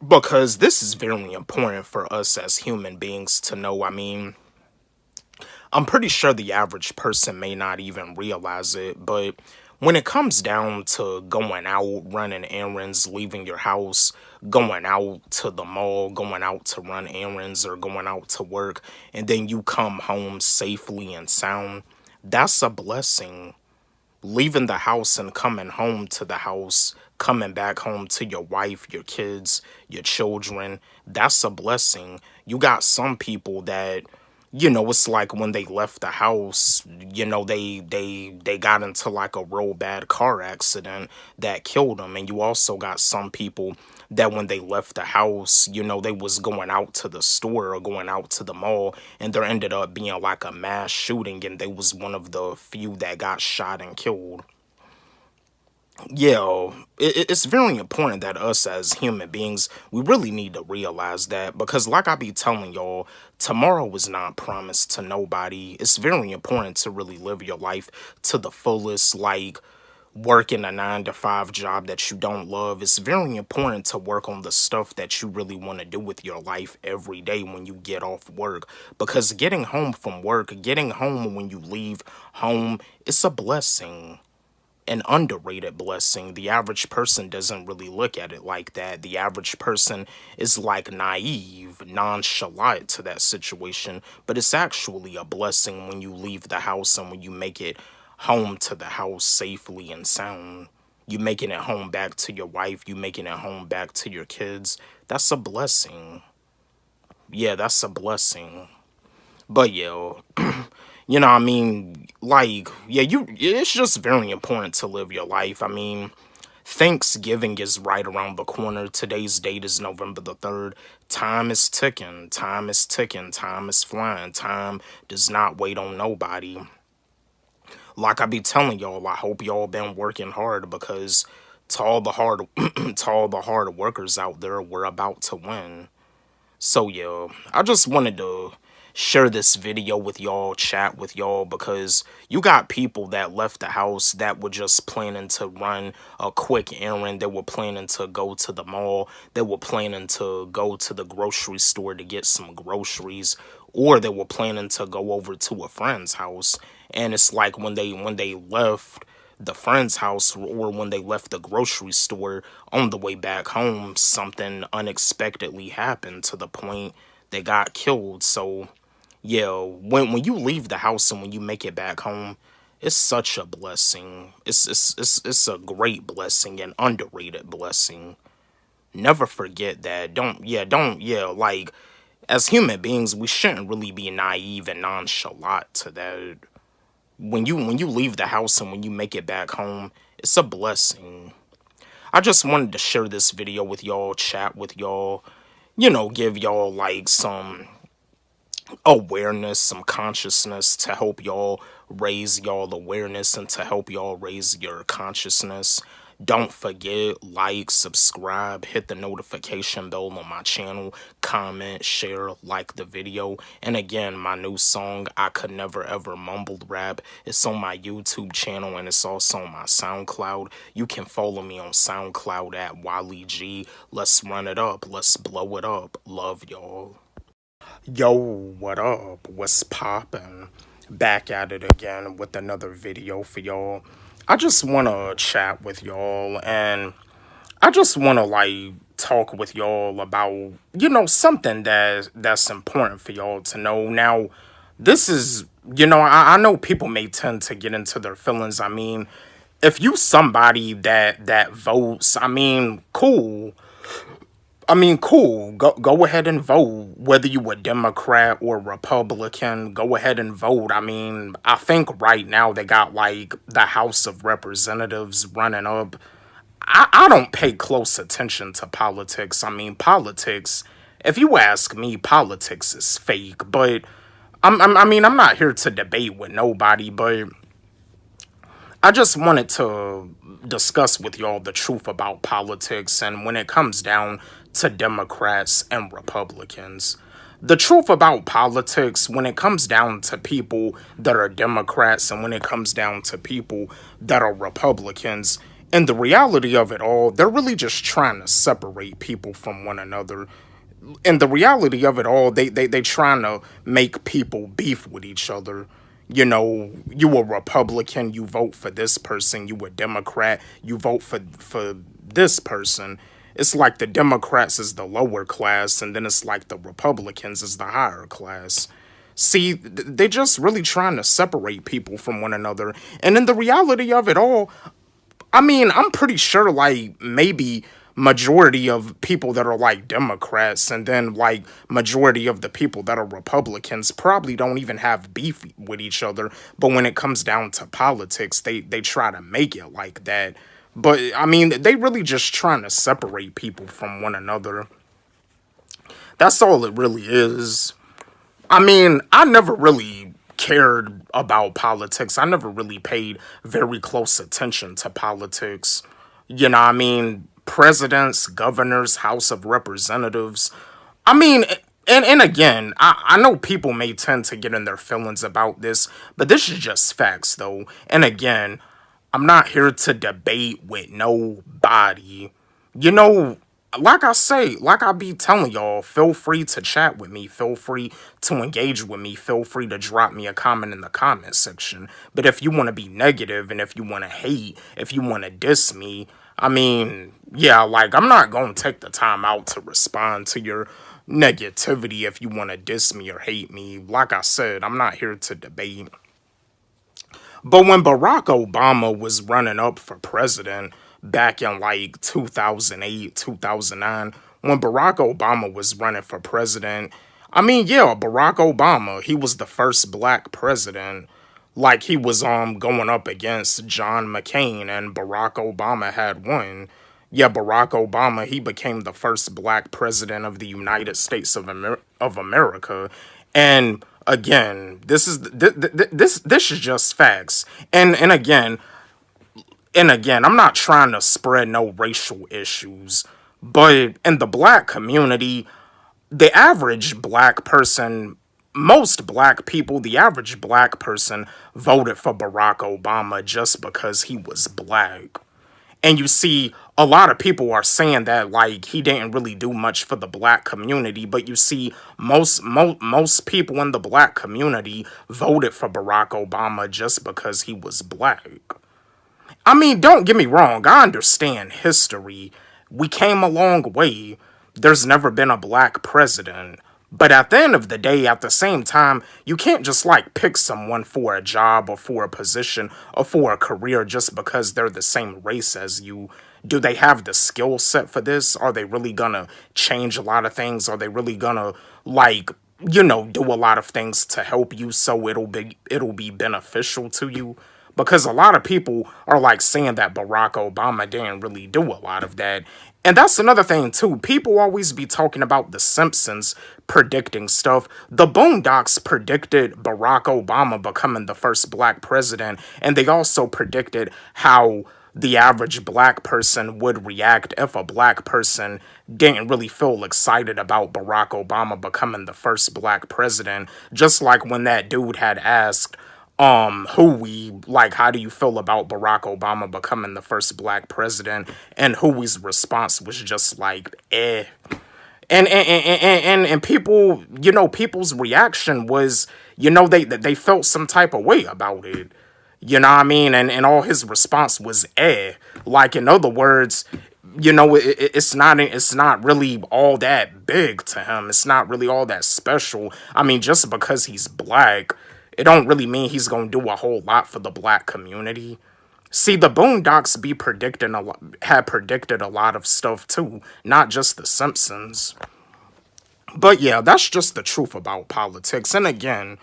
because this is very important for us as human beings to know. I mean, I'm pretty sure the average person may not even realize it, but when it comes down to going out, running errands, leaving your house, going out to the mall, going out to run errands, or going out to work, and then you come home safely and sound, that's a blessing. Leaving the house and coming home to the house, coming back home to your wife, your kids, your children, that's a blessing. You got some people that, it's like when they left the house, they got into like a real bad car accident that killed them. And you also got some people that when they left the house, they was going out to the store or going out to the mall, and there ended up being like a mass shooting, and they was one of the few that got shot and killed. Yeah, it's very important that us as human beings, we really need to realize that, because like I be telling y'all, tomorrow is not promised to nobody. It's very important to really live your life to the fullest, like working a 9-to-5 job that you don't love. It's very important to work on the stuff that you really want to do with your life every day when you get off work, because getting home from work, getting home when you leave home, it's a blessing. An underrated blessing. The average person doesn't really look at it like that. The average person is like naive, nonchalant to that situation, but it's actually a blessing when you leave the house and when you make it home to the house safely and sound. You making it home back to your wife, you making it home back to your kids. That's a blessing. Yeah, that's a blessing. But yeah, what I mean? Like, yeah, it's just very important to live your life. I mean, Thanksgiving is right around the corner. Today's date is November the 3rd. Time is ticking. Time is ticking. Time is flying. Time does not wait on nobody. Like I be telling y'all, I hope y'all been working hard, because to all the hard to all the hard workers out there, we're about to win. So yeah, I just wanted to share this video with y'all, chat with y'all, because you got people that left the house that were just planning to run a quick errand. They were planning to go to the mall. They were planning to go to the grocery store to get some groceries, or they were planning to go over to a friend's house. And it's like when they left the friend's house, or when they left the grocery store, on the way back home, something unexpectedly happened to the point they got killed. So yeah, when you leave the house and when you make it back home, it's such a blessing. It's a great blessing, an underrated blessing. Never forget that. Like, as human beings, we shouldn't really be naive and nonchalant to that. When you leave the house and when you make it back home, it's a blessing. I just wanted to share this video with y'all, chat with y'all, give y'all like some awareness, some consciousness, to help y'all raise y'all awareness and to help y'all raise your consciousness. Don't forget, like, subscribe, hit the notification bell on my channel, comment, share, like the video. And again, my new song, I Could Never Ever Mumble Rap, it's on my YouTube channel and it's also on my SoundCloud. You can follow me on SoundCloud at Walle-G. Let's run it up. Let's blow it up. Love y'all. Yo, what up? What's poppin'? Back at it again with another video for y'all. I just want to chat with y'all, and I just want to like talk with y'all about, something that's important for y'all to know. Now, this is, I know people may tend to get into their feelings. I mean, if you somebody that votes, I mean, cool. Cool. Go ahead and vote. Whether you a Democrat or Republican, go ahead and vote. I mean, I think right now they got like the House of Representatives running up. I don't pay close attention to politics. I mean, politics, if you ask me, politics is fake. But I mean, I'm not here to debate with nobody, but I just wanted to discuss with y'all the truth about politics and when it comes down to Democrats and Republicans. The truth about politics when it comes down to people that are Democrats and when it comes down to people that are Republicans. And the reality of it all, they're really just trying to separate people from one another. And the reality of it all, they trying to make people beef with each other. You know, you a Republican, you vote for this person. You a Democrat, you vote for this person. It's like the Democrats is the lower class, and then it's like the Republicans is the higher class. See, they just really trying to separate people from one another. And in the reality of it all, I mean, I'm pretty sure, like, maybe majority of people that are, like, Democrats and then, like, majority of the people that are Republicans probably don't even have beef with each other. But when it comes down to politics, they try to make it like that. But, I mean, they really just trying to separate people from one another. That's all it really is. I mean, I never really cared about politics. I never really paid very close attention to politics. You know what I mean? Presidents, governors, House of Representatives. I mean, and again, I know people may tend to get in their feelings about this, but this is just facts, though. And again, I'm not here to debate with nobody. You know, like I say, like I be telling y'all, feel free to chat with me. Feel free to engage with me. Feel free to drop me a comment in the comment section. But if you want to be negative and if you want to hate, if you want to diss me, I mean, yeah, like, I'm not going to take the time out to respond to your negativity if you want to diss me or hate me. Like I said, I'm not here to debate. But when Barack Obama was running up for president back in like 2008, 2009, when Barack Obama was running for president, I mean, yeah, Barack Obama, he was the first black president. Like, he was going up against John McCain and Barack Obama had won. Yeah, Barack Obama, he became the first black president of the United States of America. And again, this is this is just facts. And again, I'm not trying to spread no racial issues, but in the black community, the average black person, most black people, the average black person voted for Barack Obama just because he was black. And you see, a lot of people are saying that, like, he didn't really do much for the black community. But you see, most people in the black community voted for Barack Obama just because he was black. I mean, don't get me wrong. I understand history. We came a long way. There's never been a black president. But at the end of the day, at the same time, you can't just, like, pick someone for a job or for a position or for a career just because they're the same race as you. Do they have the skill set for this? Are they really gonna change a lot of things? Are they really gonna, like, you know, do a lot of things to help you so it'll be beneficial to you? Because a lot of people are, like, saying that Barack Obama didn't really do a lot of that. And that's another thing, too. People always be talking about The Simpsons predicting stuff. The Boondocks predicted Barack Obama becoming the first black president, and they also predicted how the average black person would react if a black person didn't really feel excited about Barack Obama becoming the first black president. Just like when that dude had asked, how do you feel about Barack Obama becoming the first black president? And Huey's response was just like, eh. And people, you know, people's reaction was, you know, they felt some type of way about it. You know what I mean? And all his response was, eh. Like, in other words, you know, it's not really all that big to him. It's not really all that special. I mean, just because he's black, it don't really mean he's gonna do a whole lot for the black community. See, the Boondocks had predicted a lot of stuff too, not just The Simpsons. But yeah, that's just the truth about politics. And again,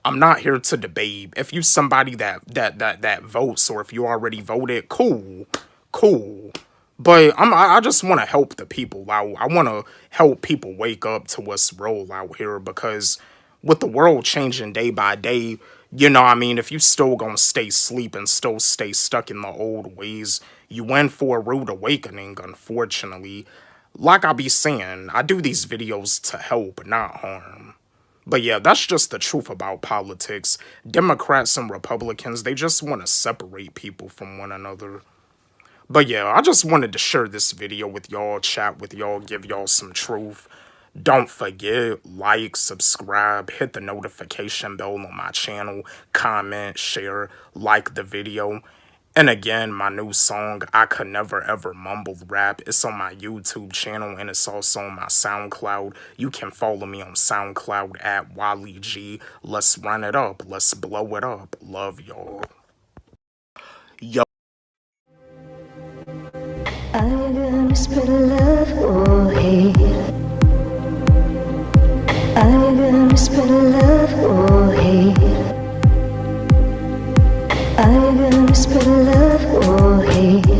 I'm not here to debate. If you somebody that votes, or if you already voted, cool. cool. But I just want to help the people out. I want to help people wake up to what's real out here, because with the world changing day by day, you know what I mean, if you still gonna stay asleep and still stay stuck in the old ways, you in for a rude awakening, unfortunately. Like I be saying, I do these videos to help, not harm. But yeah, that's just the truth about politics. Democrats and Republicans, they just want to separate people from one another. But yeah, I just wanted to share this video with y'all, chat with y'all, give y'all some truth. Don't forget, like, subscribe, hit the notification bell on my channel, comment, share, like the video. And again, my new song, I Could Never Ever Mumble Rap, it's on my YouTube channel and it's also on my SoundCloud. You can follow me on SoundCloud at Walle-G. Let's run it up. Let's blow it up. Love y'all. Yo. Are you gonna spread love or hate? Are you gonna spread love or hate? Are you gonna spread love or hate?